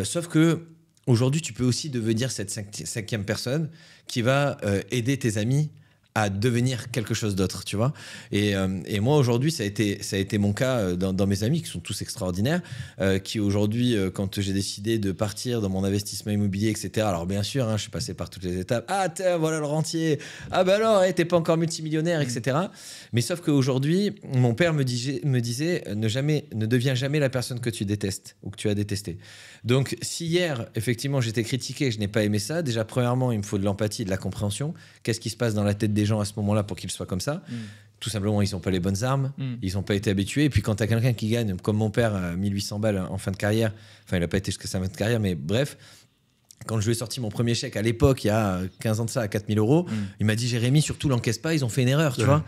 Sauf que aujourd'hui, tu peux aussi devenir cette 5e personne qui va aider tes amis à devenir quelque chose d'autre, tu vois. Et moi, aujourd'hui, ça a été mon cas dans mes amis, qui sont tous extraordinaires, qui aujourd'hui, quand j'ai décidé de partir dans mon investissement immobilier, etc., alors bien sûr, je suis passé par toutes les étapes. Ah, tiens, voilà le rentier. Ah, bah alors, t'es pas encore multimillionnaire, etc. Mais sauf qu'aujourd'hui, mon père me disait, ne deviens jamais la personne que tu détestes ou que tu as détesté. Donc, si hier, effectivement, j'étais critiqué, je n'ai pas aimé ça, déjà, premièrement, il me faut de l'empathie et de la compréhension. Qu'est-ce qui se passe dans la tête des des gens à ce moment-là pour qu'ils soient comme ça. Tout simplement, ils n'ont pas les bonnes armes, ils n'ont pas été habitués. Et puis quand tu as quelqu'un qui gagne, comme mon père, 1800 balles en fin de carrière, enfin il n'a pas été jusqu'à sa fin de carrière, mais bref, quand je lui ai sorti mon premier chèque à l'époque, il y a 15 ans de ça, à 4 000 €, il m'a dit Jérémy, surtout l'encaisse pas, ils ont fait une erreur, tu vois.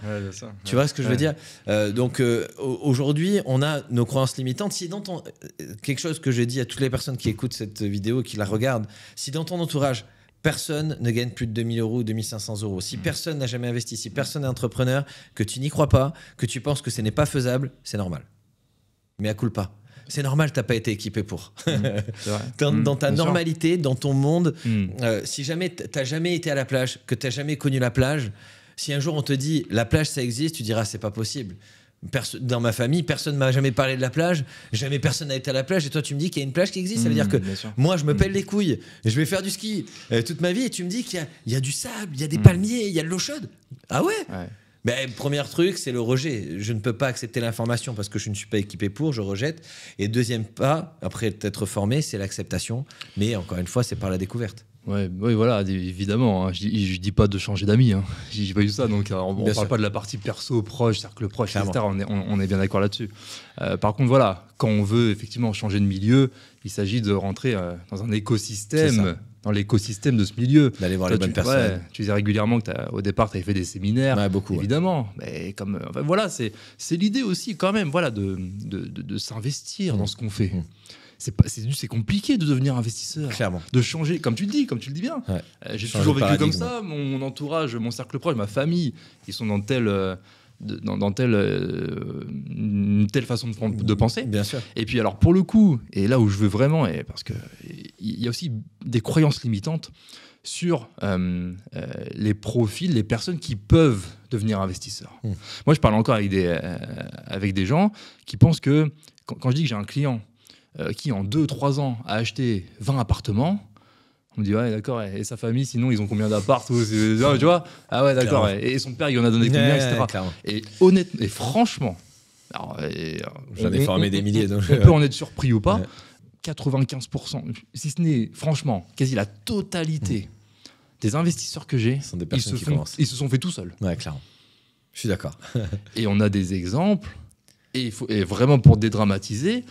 Tu vois ce que je veux dire. Donc aujourd'hui, on a nos croyances limitantes. Si dans ton... quelque chose que je dis à toutes les personnes qui écoutent cette vidéo, qui la regardent, si dans ton entourage, personne ne gagne plus de 2 000 € ou 2 500 €, si personne n'a jamais investi, si personne n'est entrepreneur, que tu n'y crois pas, que tu penses que ce n'est pas faisable, c'est normal. Mais à culpa. C'est normal, tu n'as pas été équipé pour. Dans ta normalité, dans ton monde, si jamais tu n'as jamais été à la plage, que tu n'as jamais connu la plage, si un jour on te dit la plage ça existe, tu diras c'est pas possible. Dans ma famille, personne ne m'a jamais parlé de la plage, jamais personne n'a été à la plage, et toi tu me dis qu'il y a une plage qui existe, ça veut dire que moi je me pèle les couilles, je vais faire du ski toute ma vie, et tu me dis qu'il y a du sable, il y a des palmiers, il y a de l'eau chaude. Ah ouais. Ben, premier truc, c'est le rejet. Je ne peux pas accepter l'information parce que je ne suis pas équipé pour, je rejette. Et deuxième pas, après être formé, c'est l'acceptation. Mais encore une fois, c'est par la découverte. Oui, voilà, évidemment. Hein. Je dis pas de changer d'amis. Hein. J'ai pas eu ça. Donc, on ne parle pas de la partie perso, proche, cercle proche, clairement. Etc. On est bien d'accord là-dessus. Par contre, voilà, quand on veut effectivement changer de milieu, il s'agit de rentrer dans un écosystème. Dans l'écosystème de ce milieu. D'aller voir les bonnes personnes. Ouais, tu disais régulièrement qu'au départ, tu avais fait des séminaires. Ouais, beaucoup. Évidemment. Mais comme, enfin, voilà, c'est l'idée aussi, quand même, voilà, de s'investir dans ce qu'on fait. C'est compliqué de devenir investisseur. Clairement. De changer, comme tu le dis bien. Ouais. J'ai toujours vécu comme ça. Mon entourage, mon cercle proche, ma famille, ils sont dans une telle façon de penser. Bien sûr. Et puis alors pour le coup, et là où je veux vraiment, parce que il y a aussi des croyances limitantes sur les profils, les personnes qui peuvent devenir investisseurs. Moi, je parle encore avec des gens qui pensent que quand je dis que j'ai un client qui en 2-3 ans a acheté 20 appartements, on me dit ouais d'accord, et sa famille sinon ils ont combien d'appart, tu vois, ah ouais d'accord, et son père il en a donné combien, etc. Et honnêtement et franchement, j'en ai formé des milliers, donc on peut en être surpris ou pas. 95%, si ce n'est franchement quasi la totalité des investisseurs que j'ai, ils se sont fait tout seuls. Ouais, clairement. Je suis d'accord. Et on a des exemples. Et vraiment pour dédramatiser,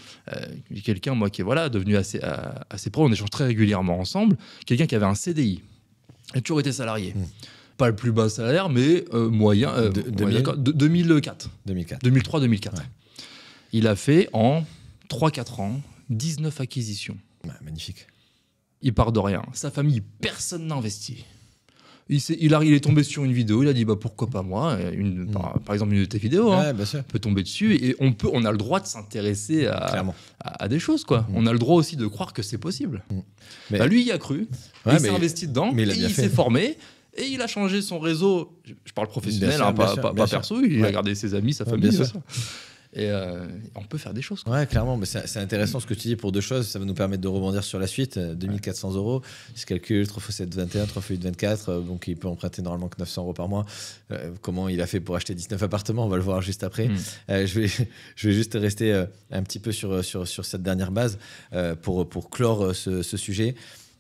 quelqu'un moi qui est devenu assez pro, on échange très régulièrement ensemble, quelqu'un qui avait un CDI, a toujours été salarié. Pas le plus bas salaire, mais moyen. 2004. 2003-2004. Ouais. Il a fait en 3-4 ans 19 acquisitions. Ouais, magnifique. Il part de rien. Sa famille, personne n'a investi. Il est tombé sur une vidéo, il a dit pourquoi pas moi, par exemple une de tes vidéos, peut tomber dessus, et on a le droit de s'intéresser à des choses, quoi. On a le droit aussi de croire que c'est possible. Lui, il y a cru, il s'est investi dedans, il s'est formé, et il a changé son réseau, je parle professionnel, pas perso, il a gardé ses amis, sa famille, tout ça. Et on peut faire des choses, quoi. Ouais, clairement. Mais c'est intéressant ce que tu dis pour deux choses. Ça va nous permettre de rebondir sur la suite. 2400 €. Si calcule 3 x 7, 21, 3 x 8, 24. Donc, il peut emprunter normalement que 900 € par mois. Comment il a fait pour acheter 19 appartements? On va le voir juste après. Je vais juste rester un petit peu sur cette dernière base pour clore ce sujet.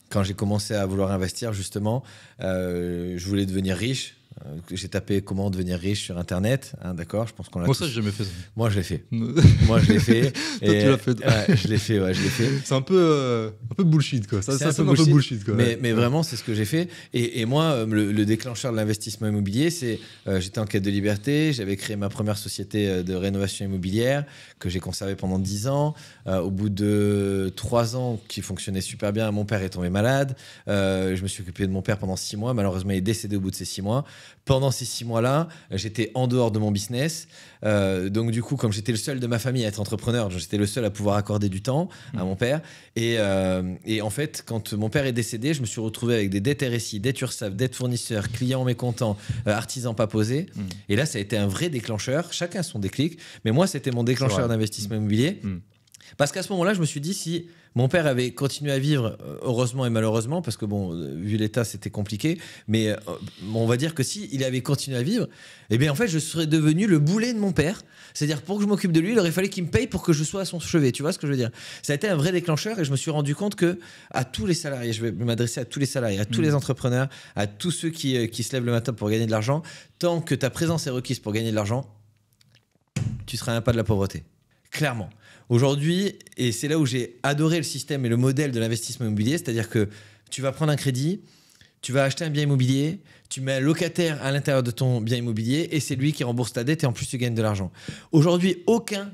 Quand j'ai commencé à vouloir investir, justement, je voulais devenir riche. J'ai tapé comment devenir riche sur internet, d'accord, je pense qu'on l'a. Moi ça j'ai jamais fait ça. Moi je l'ai fait. Et tu l'as fait. Je l'ai fait. C'est un peu bullshit, quoi. Ça sonne un peu bullshit, quoi. Mais vraiment c'est ce que j'ai fait. Et moi le déclencheur de l'investissement immobilier, c'est j'étais en quête de liberté, j'avais créé ma première société de rénovation immobilière que j'ai conservée pendant 10 ans. Au bout de 3 ans qui fonctionnait super bien, mon père est tombé malade. Je me suis occupé de mon père pendant 6 mois. Malheureusement il est décédé au bout de ces 6 mois. Pendant ces 6 mois-là, j'étais en dehors de mon business. Donc, du coup, comme j'étais le seul de ma famille à être entrepreneur, j'étais le seul à pouvoir accorder du temps à mon père. Et en fait, quand mon père est décédé, je me suis retrouvé avec des dettes RSI, dettes URSSAF, dettes fournisseurs, clients mécontents, artisans pas posés. Et là, ça a été un vrai déclencheur. Chacun son déclic. Mais moi, c'était mon déclencheur d'investissement immobilier. Parce qu'à ce moment-là, je me suis dit, si mon père avait continué à vivre, heureusement et malheureusement, parce que bon, vu l'état, c'était compliqué, mais on va dire que si il avait continué à vivre, eh bien en fait, je serais devenu le boulet de mon père. C'est-à-dire, pour que je m'occupe de lui, il aurait fallu qu'il me paye pour que je sois à son chevet. Tu vois ce que je veux dire? Ça a été un vrai déclencheur et je me suis rendu compte que à tous les salariés, je vais m'adresser à tous les salariés, à tous les entrepreneurs, à tous ceux qui se lèvent le matin pour gagner de l'argent, tant que ta présence est requise pour gagner de l'argent, tu seras un pas de la pauvreté. Clairement. Aujourd'hui, et c'est là où j'ai adoré le système et le modèle de l'investissement immobilier, c'est-à-dire que tu vas prendre un crédit, tu vas acheter un bien immobilier, tu mets un locataire à l'intérieur de ton bien immobilier et c'est lui qui rembourse ta dette et en plus tu gagnes de l'argent. Aujourd'hui, aucun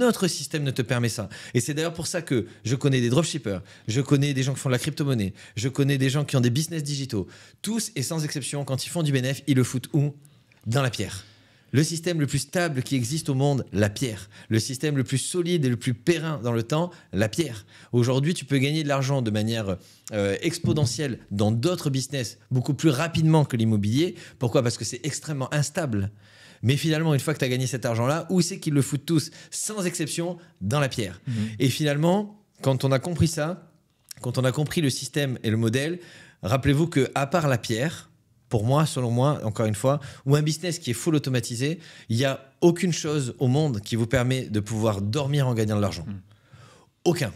autre système ne te permet ça. Et c'est d'ailleurs pour ça que je connais des dropshippers, je connais des gens qui font de la crypto-monnaie, je connais des gens qui ont des business digitaux. Tous et sans exception, quand ils font du bénéfice, ils le foutent où? Dans la pierre. Le système le plus stable qui existe au monde, la pierre. Le système le plus solide et le plus périn dans le temps, la pierre. Aujourd'hui, tu peux gagner de l'argent de manière exponentielle dans d'autres business beaucoup plus rapidement que l'immobilier. Pourquoi? Parce que c'est extrêmement instable. Mais finalement, une fois que tu as gagné cet argent-là, où c'est qu'ils le foutent tous, sans exception, dans la pierre. Et finalement, quand on a compris ça, quand on a compris le système et le modèle, rappelez-vous qu'à part la pierre, pour moi, selon moi, encore une fois, ou un business qui est full automatisé, il n'y a aucune chose au monde qui vous permet de pouvoir dormir en gagnant de l'argent. Aucun.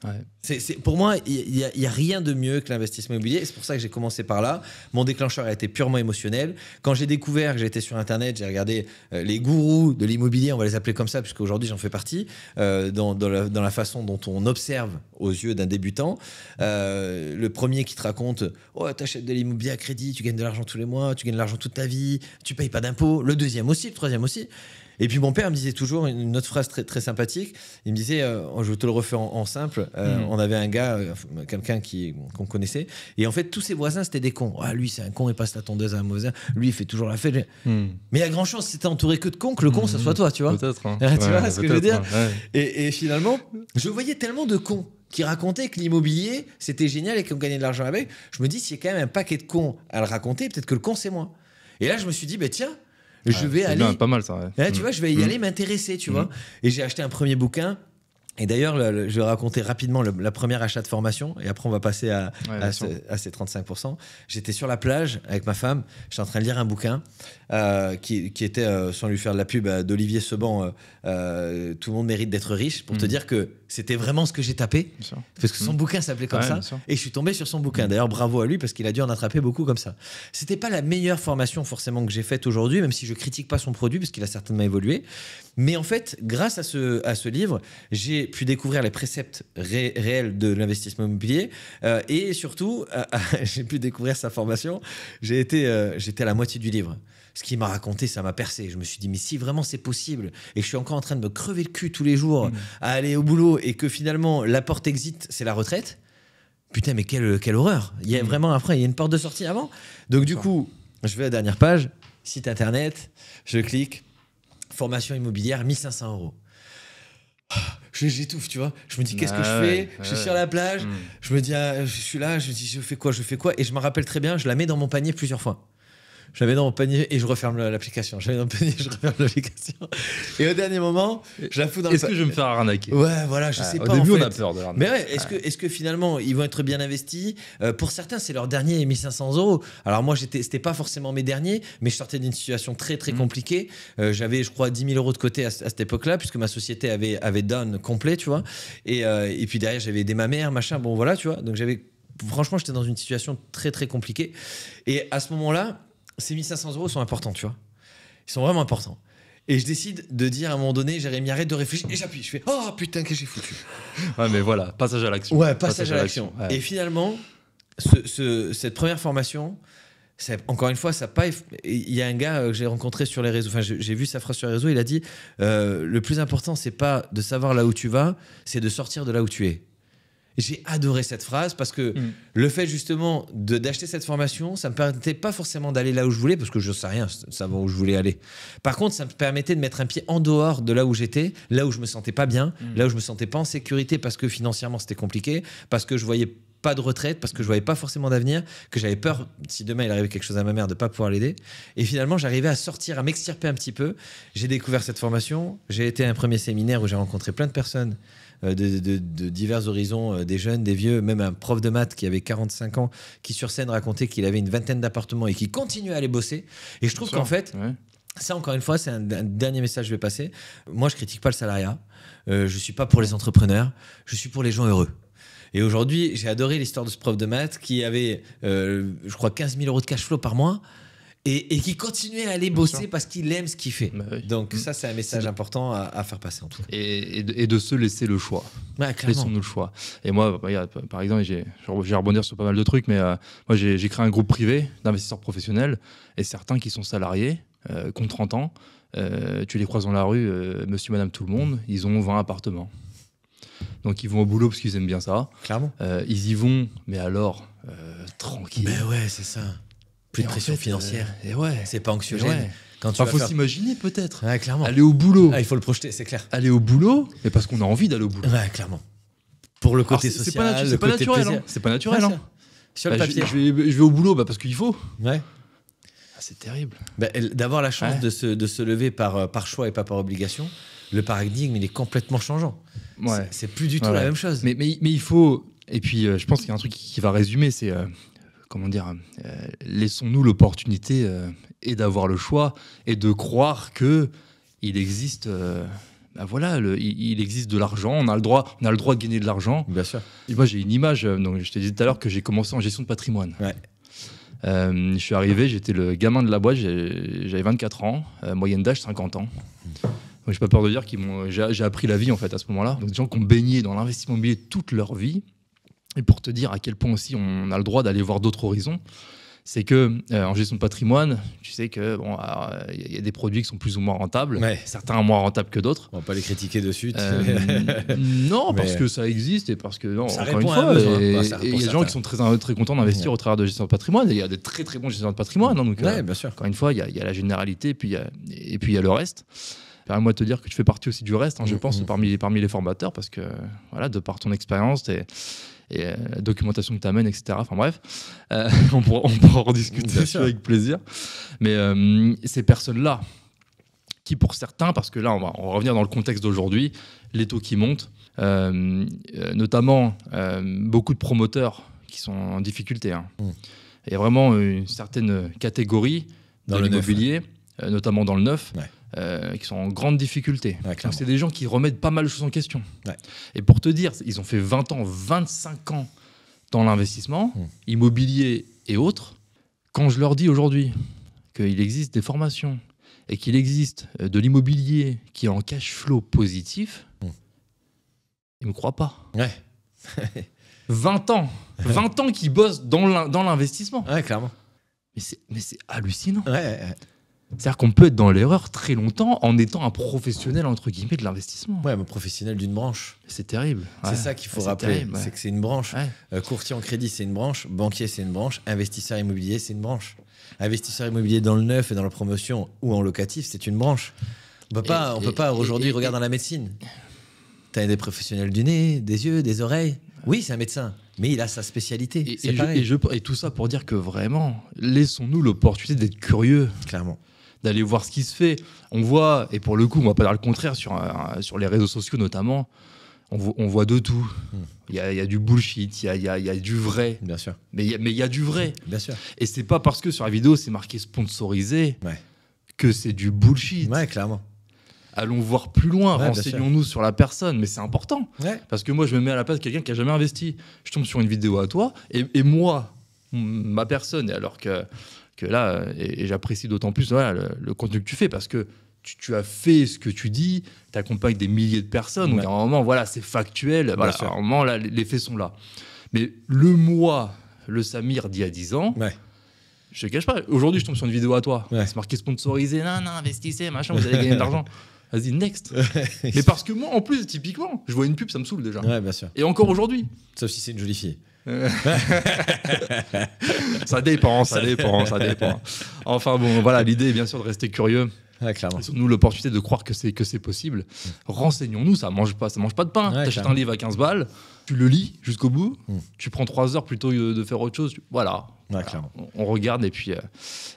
Ouais. Pour moi, il n'y a rien de mieux que l'investissement immobilier. C'est pour ça que j'ai commencé par là. Mon déclencheur a été purement émotionnel. Quand j'ai découvert que j'étais sur Internet, j'ai regardé les gourous de l'immobilier, on va les appeler comme ça, puisqu'aujourd'hui j'en fais partie, dans la façon dont on observe aux yeux d'un débutant. Le premier qui te raconte « Oh, t'achètes de l'immobilier à crédit, tu gagnes de l'argent tous les mois, tu gagnes de l'argent toute ta vie, tu payes pas d'impôts. » Le deuxième aussi, le troisième aussi. Et puis mon père me disait toujours une autre phrase très, très sympathique. Il me disait, je te le refais en simple, on avait un gars, quelqu'un qu'on connaissait, et en fait tous ses voisins c'était des cons. Ah, lui c'est un con, il passe la tondeuse à un voisin, lui il fait toujours la fête. Mais il y a grand chance si t'es entouré que de cons, que le con ça soit toi, tu vois. Peut-être. Hein. Tu vois ce que je veux dire, et finalement, je voyais tellement de cons qui racontaient que l'immobilier c'était génial et qu'on gagnait de l'argent avec. Je me dis, s'il y a quand même un paquet de cons à le raconter, peut-être que le con c'est moi. Et là je me suis dit, tiens, je vais aller. Bien, pas mal ça. Ouais. Tu vois, je vais y aller m'intéresser, tu vois. Et j'ai acheté un premier bouquin. Et d'ailleurs, je vais raconter rapidement la première achat de formation. Et après, on va passer à ces 35%. J'étais sur la plage avec ma femme. J'étais en train de lire un bouquin qui était, sans lui faire de la pub, d'Olivier Seban. Tout le monde mérite d'être riche. Pour te dire que c'était vraiment ce que j'ai tapé. Parce que son bouquin s'appelait comme ça. Et je suis tombé sur son bouquin. D'ailleurs, bravo à lui parce qu'il a dû en attraper beaucoup comme ça. C'était pas la meilleure formation forcément que j'ai faite aujourd'hui, même si je critique pas son produit parce qu'il a certainement évolué. Mais en fait, grâce à ce livre, j'ai pu découvrir les préceptes réels de l'investissement immobilier et surtout, j'ai pu découvrir sa formation. J'étais à la moitié du livre. Ce qu'il m'a raconté, ça m'a percé. Je me suis dit, mais si vraiment c'est possible et que je suis encore en train de me crever le cul tous les jours à aller au boulot et que finalement la porte exit, c'est la retraite, putain, mais quelle horreur. Il y a vraiment après, il y a une porte de sortie avant. Donc du coup, je vais à la dernière page, site internet, je clique, formation immobilière, 1 500 €. J'étouffe, tu vois. Je me dis, qu'est-ce que je fais? Je suis sur la plage, je me dis, je suis là, je me dis, je fais quoi? Et je me rappelle très bien, je la mets dans mon panier plusieurs fois. Je la mets dans mon panier et je referme l'application. Je la mets dans le panier et je referme l'application. Et au dernier moment, je la fous dans le panier. Est-ce que je vais me faire arnaquer? Ouais, voilà, je sais pas. Au début, en fait. On a peur de l'arnaque. Mais ouais, est-ce que finalement, ils vont être bien investis? Pour certains, c'est leur dernier 1 500 €. Alors moi, c'était pas forcément mes derniers, mais je sortais d'une situation très, très compliquée. J'avais, je crois, 10 000 € de côté à cette époque-là, puisque ma société avait down complet, tu vois. Et puis derrière, j'avais aidé ma mère, machin. Bon, voilà, tu vois. Donc franchement, j'étais dans une situation très, très compliquée. Et à ce moment-là, ces 1 500 € sont importants, tu vois. Ils sont vraiment importants. Et je décide de dire à un moment donné, Jérémy, arrête de réfléchir. Et j'appuie. Je fais, oh putain, que j'ai foutu. Ouais, mais voilà, passage à l'action. Ouais, passage à l'action. Ouais. Et finalement, cette première formation, encore une fois, il y a un gars que j'ai rencontré sur les réseaux. Enfin, j'ai vu sa phrase sur les réseaux. Il a dit, le plus important, c'est pas de savoir là où tu vas, c'est de sortir de là où tu es. J'ai adoré cette phrase parce que le fait justement d'acheter cette formation, ça ne me permettait pas forcément d'aller là où je voulais parce que je ne sais rien savoir où je voulais aller. Par contre, ça me permettait de mettre un pied en dehors de là où j'étais, là où je me sentais pas bien, là où je me sentais pas en sécurité parce que financièrement c'était compliqué, parce que je voyais pas de retraite, parce que je voyais pas forcément d'avenir, que j'avais peur, si demain il arrivait quelque chose à ma mère, de pas pouvoir l'aider. Et finalement, j'arrivais à sortir, à m'extirper un petit peu. J'ai découvert cette formation. J'ai été à un premier séminaire où j'ai rencontré plein de personnes de divers horizons, des jeunes, des vieux, même un prof de maths qui avait 45 ans, qui sur scène racontait qu'il avait une vingtaine d'appartements et qui continuait à aller bosser. Et je trouve qu'en fait, ça encore une fois, c'est un dernier message que je vais passer. Moi, je critique pas le salariat. Je suis pas pour les entrepreneurs. Je suis pour les gens heureux. Et aujourd'hui, j'ai adoré l'histoire de ce prof de maths qui avait, je crois, 15 000 € de cash flow par mois. Et qui continuait à aller bosser parce qu'il aime ce qu'il fait. Bah oui. Donc ça, c'est un message important à faire passer en tout cas. Et de se laisser le choix. Ouais, laissons-nous le choix. Et moi, regarde, par exemple, j'ai rebondir sur pas mal de trucs, mais moi, j'ai créé un groupe privé d'investisseurs professionnels et certains qui sont salariés, qui ont 30 ans, tu les croises dans la rue, monsieur, madame, tout le monde, ils ont 20 appartements. Donc ils vont au boulot parce qu'ils aiment bien ça. Clairement. Ils y vont, mais alors, tranquille. Mais ouais, c'est ça. Plus de pression financière. Et ouais. C'est pas anxiogène. Ouais. Quand tu faut s'imaginer peut-être. Ouais, clairement. Aller au boulot. Ah, il faut le projeter, c'est clair. Aller au boulot, mais parce qu'on a envie d'aller au boulot. Ouais, clairement. Pour le côté social, c'est pas naturel. Hein. C'est pas naturel. Hein. Sur le papier. Je vais au boulot parce qu'il faut. Ouais. Ah, c'est terrible. D'avoir la chance de se lever par choix et pas par obligation, le paradigme, il est complètement changeant. Ouais. C'est plus du tout la même chose. Mais il faut... Et puis, je pense qu'il y a un truc qui va résumer, c'est... comment dire, laissons-nous l'opportunité et d'avoir le choix et de croire que il existe, il existe de l'argent, on a le droit de gagner de l'argent. Bien sûr. Et moi j'ai une image, donc je te disais tout à l'heure que j'ai commencé en gestion de patrimoine. Ouais. Je suis arrivé, j'étais le gamin de la boîte, j'avais 24 ans, moyenne d'âge 50 ans. Donc j'ai pas peur de dire j'ai appris la vie en fait à ce moment-là. Donc des gens qui ont baigné dans l'investissement immobilier toute leur vie. Et pour te dire à quel point aussi on a le droit d'aller voir d'autres horizons, c'est que en gestion de patrimoine, tu sais que y a des produits qui sont plus ou moins rentables, certains moins rentables que d'autres. On va pas les critiquer dessus. Non, parce que ça existe et parce que non, ça encore une fois, il y a des gens qui sont très contents d'investir au travers de gestion de patrimoine. Et il y a des très très bons gestionnaires de patrimoine. Hein, donc, bien sûr. Encore une fois, il y a la généralité et puis il y a le reste. Permets-moi de te dire que tu fais partie aussi du reste, hein, je pense, parmi les formateurs, parce que voilà, de par ton expérience et la documentation que tu amènes, etc. Enfin bref, on pourra en discuter avec plaisir. Mais ces personnes-là, qui pour certains, parce que là on va revenir dans le contexte d'aujourd'hui, les taux qui montent, notamment beaucoup de promoteurs qui sont en difficulté. Hein. Il y a vraiment une certaine catégorie dans l'immobilier, notamment dans le neuf, qui sont en grande difficulté. Ouais, donc c'est des gens qui remettent pas mal de choses en question. Ouais. Et pour te dire, ils ont fait 20 ans, 25 ans dans l'investissement, immobilier et autres. Quand je leur dis aujourd'hui qu'il existe des formations et qu'il existe de l'immobilier qui est en cash flow positif, ils ne me croient pas. Ouais. 20 ans qu'ils bossent dans l'investissement. Ouais, clairement. Mais c'est hallucinant. Ouais. C'est-à-dire qu'on peut être dans l'erreur très longtemps en étant un professionnel, entre guillemets, de l'investissement. Ouais, un professionnel d'une branche. C'est terrible. C'est ça qu'il faut rappeler. C'est que c'est une branche. Courtier en crédit, c'est une branche. Banquier, c'est une branche. Investisseur immobilier, c'est une branche. Investisseur immobilier dans le neuf et dans la promotion ou en locatif, c'est une branche. On peut pas aujourd'hui regarder dans la médecine. Tu as des professionnels du nez, des yeux, des oreilles. Oui, c'est un médecin, mais il a sa spécialité. Et tout ça pour dire que vraiment, laissons-nous l'opportunité d'être curieux. Clairement. D'aller voir ce qui se fait. On voit, et pour le coup, on va pas dire le contraire, sur les réseaux sociaux notamment, on voit de tout. Il y a du bullshit, il y a du vrai. Bien sûr. Mais il y a du vrai. Bien sûr. Et c'est pas parce que sur la vidéo, c'est marqué sponsorisé que c'est du bullshit. Ouais, clairement. Allons voir plus loin, renseignons-nous sur la personne, mais c'est important. Ouais. Parce que moi, je me mets à la place de quelqu'un qui n'a jamais investi. Je tombe sur une vidéo à toi, et moi, ma personne, alors que là, et j'apprécie d'autant plus le contenu que tu fais, parce que tu as fait ce que tu dis, tu accompagnes des milliers de personnes, donc à un moment, voilà, c'est factuel, à un moment, là, les faits sont là. Mais le Samir d'il y a 10 ans, je te cache pas, aujourd'hui, je tombe sur une vidéo à toi, c'est marqué sponsorisé, non, investissez, machin, vous allez gagner de l'argent. Vas-y, next. Mais parce que moi, en plus, typiquement, je vois une pub, ça me saoule déjà. Ouais, bien sûr. Et encore aujourd'hui. Sauf si c'est une jolie fille. Ça dépend. Enfin bon, voilà, l'idée est bien sûr de rester curieux Ouais, clairement. Laissons-nous l'opportunité de croire que c'est possible. Renseignons-nous, ça mange pas de pain. Ouais, T'achètes un livre à 15 balles, tu le lis jusqu'au bout, Mm. tu prends 3 heures plutôt de faire autre chose. Voilà. Ouais, clairement. On regarde et puis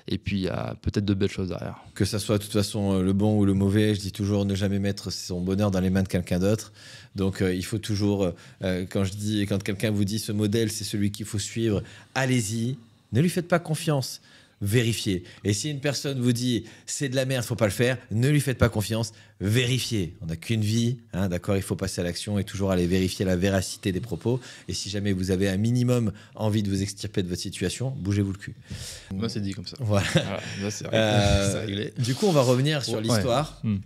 il y a peut-être de belles choses derrière. Que ça soit de toute façon le bon ou le mauvais, je dis toujours ne jamais mettre son bonheur dans les mains de quelqu'un d'autre. Donc il faut toujours, quand quelqu'un vous dit ce modèle c'est celui qu'il faut suivre, allez-y, ne lui faites pas confiance, vérifiez. Et si une personne vous dit c'est de la merde, faut pas le faire, ne lui faites pas confiance, vérifiez. On n'a qu'une vie, hein, d'accord, il faut passer à l'action et toujours aller vérifier la véracité des propos. Et si jamais vous avez un minimum envie de vous extirper de votre situation, bougez-vous le cul. Moi, c'est dit comme ça. Voilà. Là, c'est réglé. Du coup, on va revenir sur Ouais. l'histoire. Mm.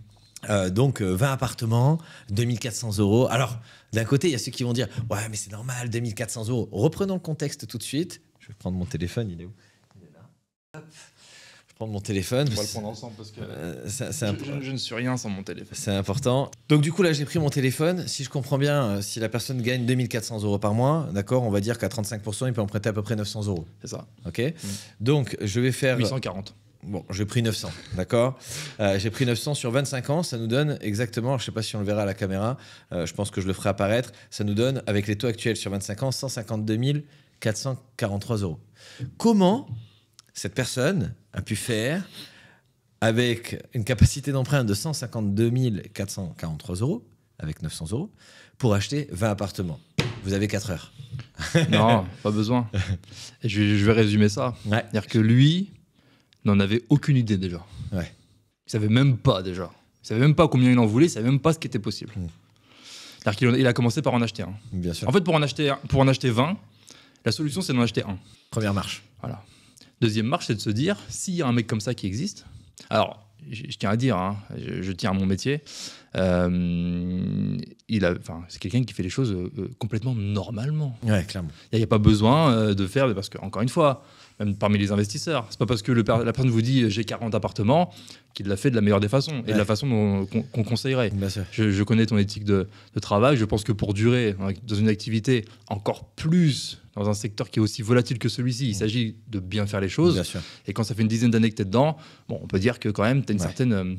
Donc, 20 appartements, 2400 euros. Alors, d'un côté, il y a ceux qui vont dire ouais, mais c'est normal, 2400 euros. Reprenons le contexte tout de suite. Je vais prendre mon téléphone, il est où? Il est là. Hop. Je prends mon téléphone. On va le prendre ensemble parce que je ne suis rien sans mon téléphone. C'est important. Donc, du coup, là, j'ai pris mon téléphone. Si je comprends bien, si la personne gagne 2400 euros par mois, d'accord, on va dire qu'à 35%, il peut emprunter à peu près 900 euros. C'est ça. OK. Donc, je vais faire. 840. Bon, j'ai pris 900, d'accord. J'ai pris 900 sur 25 ans, ça nous donne exactement, je ne sais pas si on le verra à la caméra, je pense que je le ferai apparaître, ça nous donne, avec les taux actuels sur 25 ans, 152 443 euros. Comment cette personne a pu faire, avec une capacité d'emprunt de 152 443 euros, avec 900 euros, pour acheter 20 appartements? Vous avez 4 heures. Non, pas besoin. Et je vais résumer ça. Ouais. C'est-à-dire que lui n'en avait aucune idée déjà. Ouais. Il savait même pas déjà. Il savait même pas combien il en voulait, il savait même pas ce qui était possible. C'est-à-dire qu'il a commencé par en acheter un. Bien sûr. En fait, pour en acheter 20, la solution c'est d'en acheter un. Première marche. Voilà. Deuxième marche, c'est de se dire, s'il y a un mec comme ça qui existe, alors je tiens à dire, hein, je tiens à mon métier, c'est quelqu'un qui fait les choses complètement normalement. Ouais, clairement. Il n'y a pas besoin de faire, parce que, encore une fois, même parmi les investisseurs, c'est pas parce que la personne vous dit j'ai 40 appartements qu'il l'a fait de la meilleure des façons et de la façon qu'on conseillerait. Bien sûr. Je connais ton éthique de travail, je pense que pour durer dans une activité, encore plus dans un secteur qui est aussi volatile que celui-ci, il s'agit de bien faire les choses. Bien sûr. Et quand ça fait une dizaine d'années que tu es dedans, bon, on peut dire que quand même tu as une certaine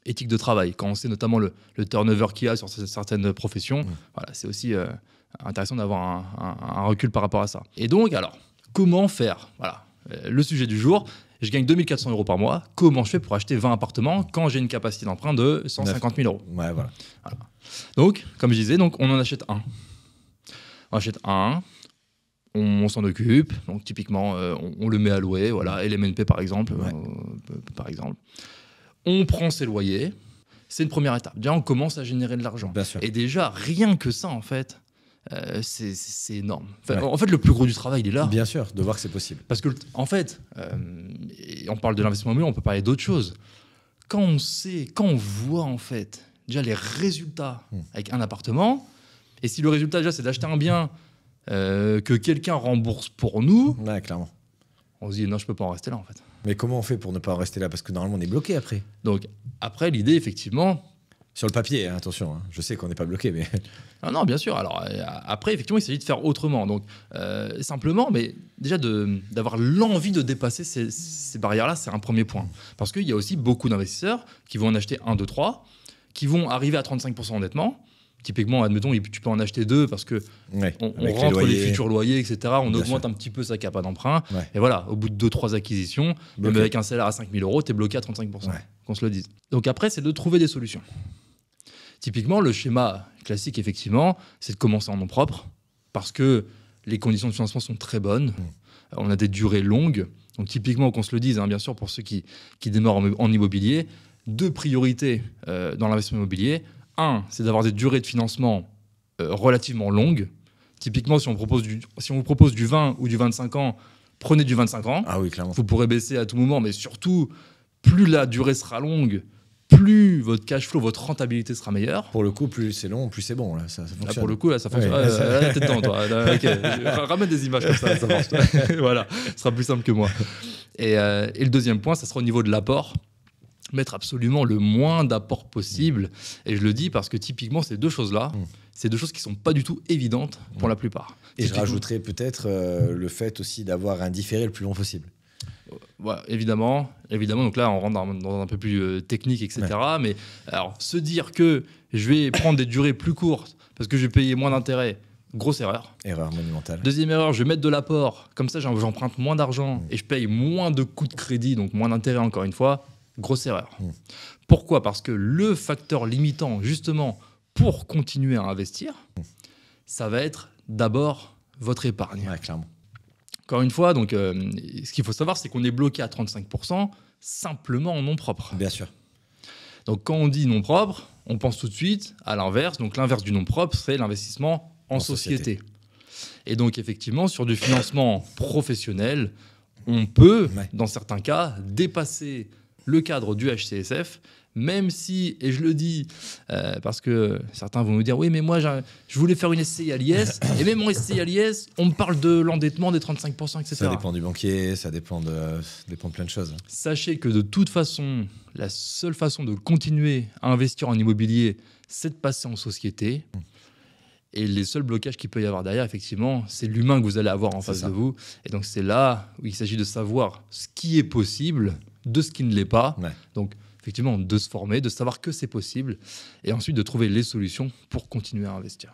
éthique de travail. Quand on sait notamment le turnover qu'il y a sur certaines professions, voilà, c'est aussi intéressant d'avoir un recul par rapport à ça. Et donc, alors, comment faire? Voilà, le sujet du jour. Je gagne 2400 euros par mois. Comment je fais pour acheter 20 appartements quand j'ai une capacité d'emprunt de 150 000 euros? Ouais, voilà. Donc, comme je disais, donc, on en achète un. On achète un. On s'en occupe. Donc, typiquement, on le met à louer. Voilà, LMNP, par exemple. On prend ses loyers. C'est une première étape. Déjà, on commence à générer de l'argent. Bien sûr. Et déjà, rien que ça, en fait, c'est énorme. Enfin, en fait, le plus gros du travail, il est là. Bien sûr, de voir que c'est possible. Parce que, en fait, et on parle de l'investissement immobilier, on peut parler d'autres choses. Quand on voit, en fait, déjà les résultats avec un appartement, et si le résultat, déjà, c'est d'acheter un bien que quelqu'un rembourse pour nous, Ouais, clairement. on se dit, non, je peux pas en rester là, en fait. Mais comment on fait pour ne pas en rester là? Parce que normalement, on est bloqué après. Donc, après, l'idée, effectivement... Sur le papier, hein, attention. Hein. Je sais qu'on n'est pas bloqué, mais... Non, bien sûr. Alors, après, effectivement, il s'agit de faire autrement. Donc, simplement, mais déjà d'avoir l'envie de dépasser ces barrières-là, c'est un premier point. Parce qu'il y a aussi beaucoup d'investisseurs qui vont en acheter 1, 2, 3, qui vont arriver à 35% d'endettement. Typiquement, admettons, tu peux en acheter 2 parce que on rentre les futurs loyers, etc. On augmente un petit peu sa capa d'emprunt. Ouais. Et voilà, au bout de 2-3 acquisitions, même avec un salaire à 5 000 euros, tu es bloqué à 35%. Ouais. Qu'on se le dise. Donc après, c'est de trouver des solutions. Typiquement, le schéma classique, effectivement, c'est de commencer en nom propre parce que les conditions de financement sont très bonnes. On a des durées longues. Donc typiquement, qu'on se le dise, hein, bien sûr, pour ceux qui démarrent en immobilier, 2 priorités dans l'investissement immobilier. 1, c'est d'avoir des durées de financement relativement longues. Typiquement, si on vous propose du 20 ou du 25 ans, prenez du 25 ans. Ah oui, clairement. Vous pourrez baisser à tout moment, mais surtout, plus la durée sera longue, plus votre cash flow, votre rentabilité sera meilleure. Pour le coup, plus c'est long, plus c'est bon. Là, ça fonctionne. Là, pour le coup, là, ça fonctionne. Ouais, t'es dedans, toi. Okay. Ramène des images comme ça marche. Voilà, ce sera plus simple que moi. Et le deuxième point, ça sera au niveau de l'apport. Mettre absolument le moins d'apport possible. Et je le dis parce que typiquement, ces deux choses-là, c'est deux choses qui ne sont pas du tout évidentes pour la plupart. Et je rajouterais peut-être le fait aussi d'avoir un différé le plus long possible. Voilà, évidemment. Donc là, on rentre dans un peu plus technique, etc. Ouais. Mais alors, se dire que je vais prendre des durées plus courtes parce que je vais payer moins d'intérêt, grosse erreur. Erreur monumentale. Deuxième erreur, je vais mettre de l'apport. Comme ça, j'emprunte moins d'argent et je paye moins de coûts de crédit, donc moins d'intérêt encore une fois. Grosse erreur. Pourquoi ? Parce que le facteur limitant, justement, pour continuer à investir, ça va être d'abord votre épargne. Ouais, clairement. Encore une fois, donc, ce qu'il faut savoir, c'est qu'on est bloqué à 35% simplement en nom propre. Bien sûr. Donc, quand on dit nom propre, on pense tout de suite à l'inverse. Donc, l'inverse du nom propre, c'est l'investissement en société. Et donc, effectivement, sur du financement professionnel, on peut, dans certains cas, dépasser le cadre du HCSF, même si, et je le dis parce que certains vont nous dire, oui, mais moi, je voulais faire une SCI à l'IS, et même en SCI à l'IS, on me parle de l'endettement des 35%, etc. Ça dépend du banquier, ça dépend de plein de choses. Sachez que de toute façon, la seule façon de continuer à investir en immobilier, c'est de passer en société. Et les seuls blocages qu'il peut y avoir derrière, effectivement, c'est l'humain que vous allez avoir en face de vous. Et donc, c'est là où il s'agit de savoir ce qui est possible de ce qui ne l'est pas. Ouais. Donc, effectivement, de se former, de savoir que c'est possible et ensuite de trouver les solutions pour continuer à investir.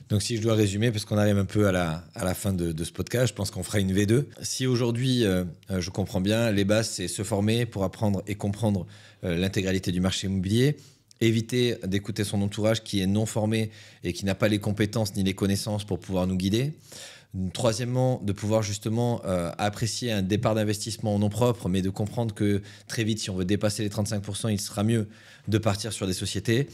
Donc, si je dois résumer, parce qu'on arrive un peu à la fin de ce podcast, je pense qu'on fera une V2. Si aujourd'hui, je comprends bien, les bases, c'est se former pour apprendre et comprendre l'intégralité du marché immobilier, éviter d'écouter son entourage qui est non formé et qui n'a pas les compétences ni les connaissances pour pouvoir nous guider. Troisièmement, de pouvoir justement apprécier un départ d'investissement en nom propre, mais de comprendre que très vite, si on veut dépasser les 35%, il sera mieux de partir sur des sociétés.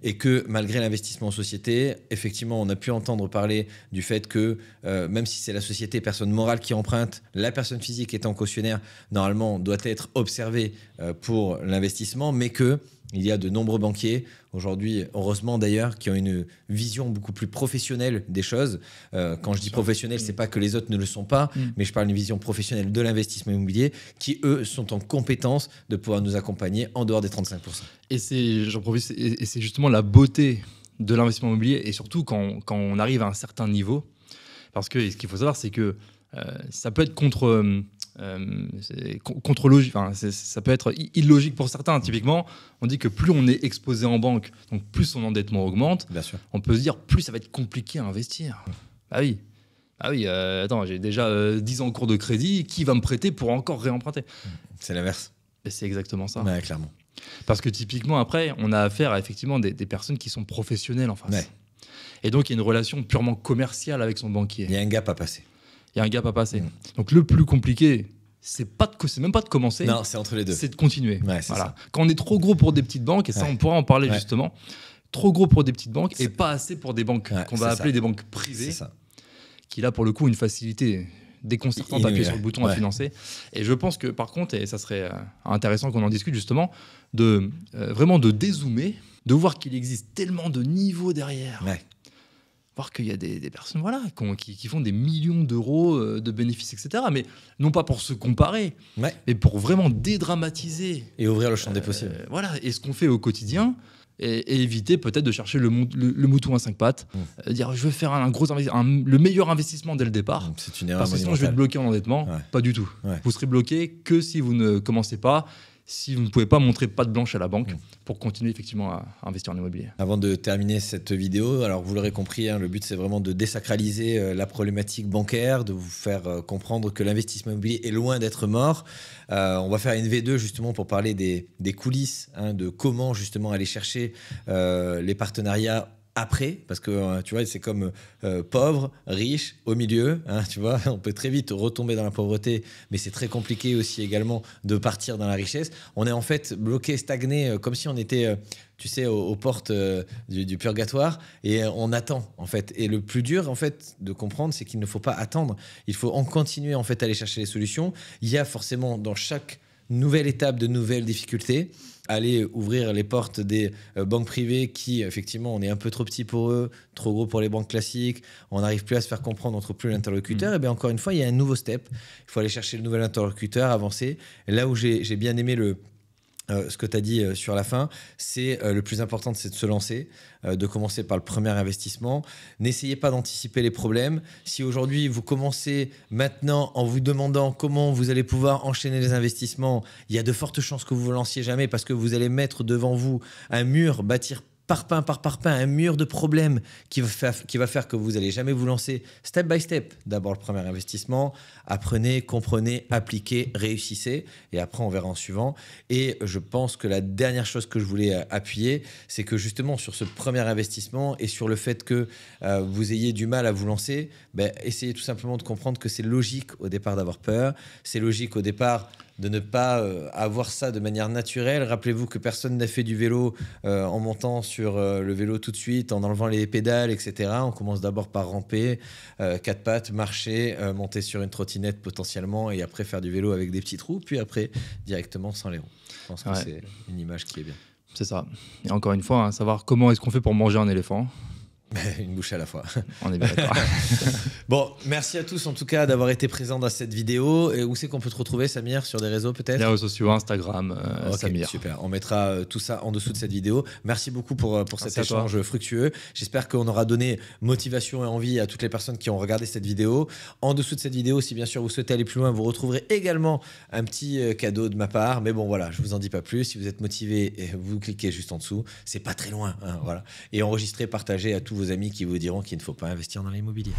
Et que malgré l'investissement en société, effectivement, on a pu entendre parler du fait que même si c'est la société personne morale qui emprunte, la personne physique étant cautionnaire, normalement, doit être observée pour l'investissement, mais que il y a de nombreux banquiers, aujourd'hui, heureusement d'ailleurs, qui ont une vision beaucoup plus professionnelle des choses. Quand je dis professionnelle, c'est pas que les autres ne le sont pas, mais je parle d'une vision professionnelle de l'investissement immobilier qui, eux, sont en compétence de pouvoir nous accompagner en dehors des 35%. Et j'en profite, et c'est justement la beauté de l'investissement immobilier, et surtout quand on arrive à un certain niveau. Parce que ce qu'il faut savoir, c'est que ça peut être contre-logique, enfin, ça peut être illogique pour certains. Typiquement, on dit que plus on est exposé en banque, donc plus son endettement augmente. Bien sûr. On peut se dire plus ça va être compliqué à investir. Ah oui. Attends, j'ai déjà 10 ans en cours de crédit, qui va me prêter pour encore réemprunter ? C'est l'inverse. Et c'est exactement ça. Ouais, clairement. Parce que typiquement, après, on a affaire à effectivement des personnes qui sont professionnelles en face. Ouais. Et donc, il y a une relation purement commerciale avec son banquier. Il y a un gap à passer. Il y a un gap à passer. Donc, le plus compliqué, c'est même pas de commencer. Non, c'est entre les deux. C'est de continuer. Ouais, c'est ça. Quand on est trop gros pour des petites banques, et ça, on pourra en parler justement, trop gros pour des petites banques et pas assez pour des banques qu'on va appeler des banques privées, qui là, pour le coup, une facilité déconcertante à appuyer sur le bouton à financer. Et je pense que, par contre, et ça serait intéressant qu'on en discute justement, vraiment de dézoomer, de voir qu'il existe tellement de niveaux derrière. Voir qu'il y a des personnes qui font des millions d'euros de bénéfices, etc. Mais non pas pour se comparer, mais pour vraiment dédramatiser. Et ouvrir le champ des possibles. Et ce qu'on fait au quotidien, et éviter peut-être de chercher le mouton à 5 pattes, dire je veux faire le meilleur investissement dès le départ. C'est une erreur parce que sinon je vais être bloqué en endettement. Pas du tout. Vous serez bloqué que si vous ne commencez pas, si vous ne pouvez pas montrer patte blanche à la banque pour continuer effectivement à investir en immobilier. Avant de terminer cette vidéo, alors vous l'aurez compris, le but c'est vraiment de désacraliser la problématique bancaire, de vous faire comprendre que l'investissement immobilier est loin d'être mort. On va faire une V2 justement pour parler des coulisses, de comment justement aller chercher les partenariats après, parce que tu vois, c'est comme pauvre, riche, au milieu, tu vois, on peut très vite retomber dans la pauvreté, mais c'est très compliqué aussi également de partir dans la richesse. On est en fait bloqué, stagné, comme si on était, tu sais, aux portes du purgatoire, et on attend en fait. Et le plus dur en fait de comprendre, c'est qu'il ne faut pas attendre. Il faut en continuer en fait à aller chercher les solutions. Il y a forcément dans chaque nouvelle étape de nouvelles difficultés, aller ouvrir les portes des banques privées qui, effectivement, on est un peu trop petit pour eux, trop gros pour les banques classiques, on n'arrive plus à se faire comprendre, on ne trouve plus l'interlocuteur, et bien encore une fois, il y a un nouveau step. Il faut aller chercher le nouvel interlocuteur, avancer. Et là où j'ai bien aimé ce que tu as dit sur la fin, c'est le plus important, c'est de se lancer, de commencer par le premier investissement. N'essayez pas d'anticiper les problèmes. Si aujourd'hui vous commencez maintenant en vous demandant comment vous allez pouvoir enchaîner les investissements, il y a de fortes chances que vous ne vous lanciez jamais parce que vous allez mettre devant vous un mur, bâtir parpaing par parpaing, un mur de problèmes qui va faire que vous n'allez jamais vous lancer step by step. D'abord le premier investissement, apprenez, comprenez, appliquez, réussissez et après on verra en suivant. Et je pense que la dernière chose que je voulais appuyer, c'est que justement sur ce premier investissement et sur le fait que vous ayez du mal à vous lancer, essayez tout simplement de comprendre que c'est logique au départ d'avoir peur, c'est logique au départ de ne pas avoir ça de manière naturelle. Rappelez-vous que personne n'a fait du vélo en montant sur le vélo tout de suite, en enlevant les pédales, etc. On commence d'abord par ramper, quatre pattes, marcher, monter sur une trottinette potentiellement et après faire du vélo avec des petits trous, puis après directement sans les roues. Je pense que c'est une image qui est bien. C'est ça. Et encore une fois, savoir comment est-ce qu'on fait pour manger un éléphant. Une bouche à la fois. On est bien d'accord. Bon, merci à tous en tout cas d'avoir été présents dans cette vidéo. Et où c'est qu'on peut te retrouver, Samir, sur des réseaux peut-être? Les réseaux sociaux, Instagram, okay, Samir. Super, on mettra tout ça en dessous de cette vidéo. Merci beaucoup pour cet échange fructueux. J'espère qu'on aura donné motivation et envie à toutes les personnes qui ont regardé cette vidéo. En dessous de cette vidéo, si bien sûr vous souhaitez aller plus loin, vous retrouverez également un petit cadeau de ma part. Mais bon, voilà, je vous en dis pas plus. Si vous êtes motivé, vous cliquez juste en dessous. C'est pas très loin, hein, voilà. Et enregistrez, partagez à tous vos amis qui vous diront qu'il ne faut pas investir dans l'immobilier.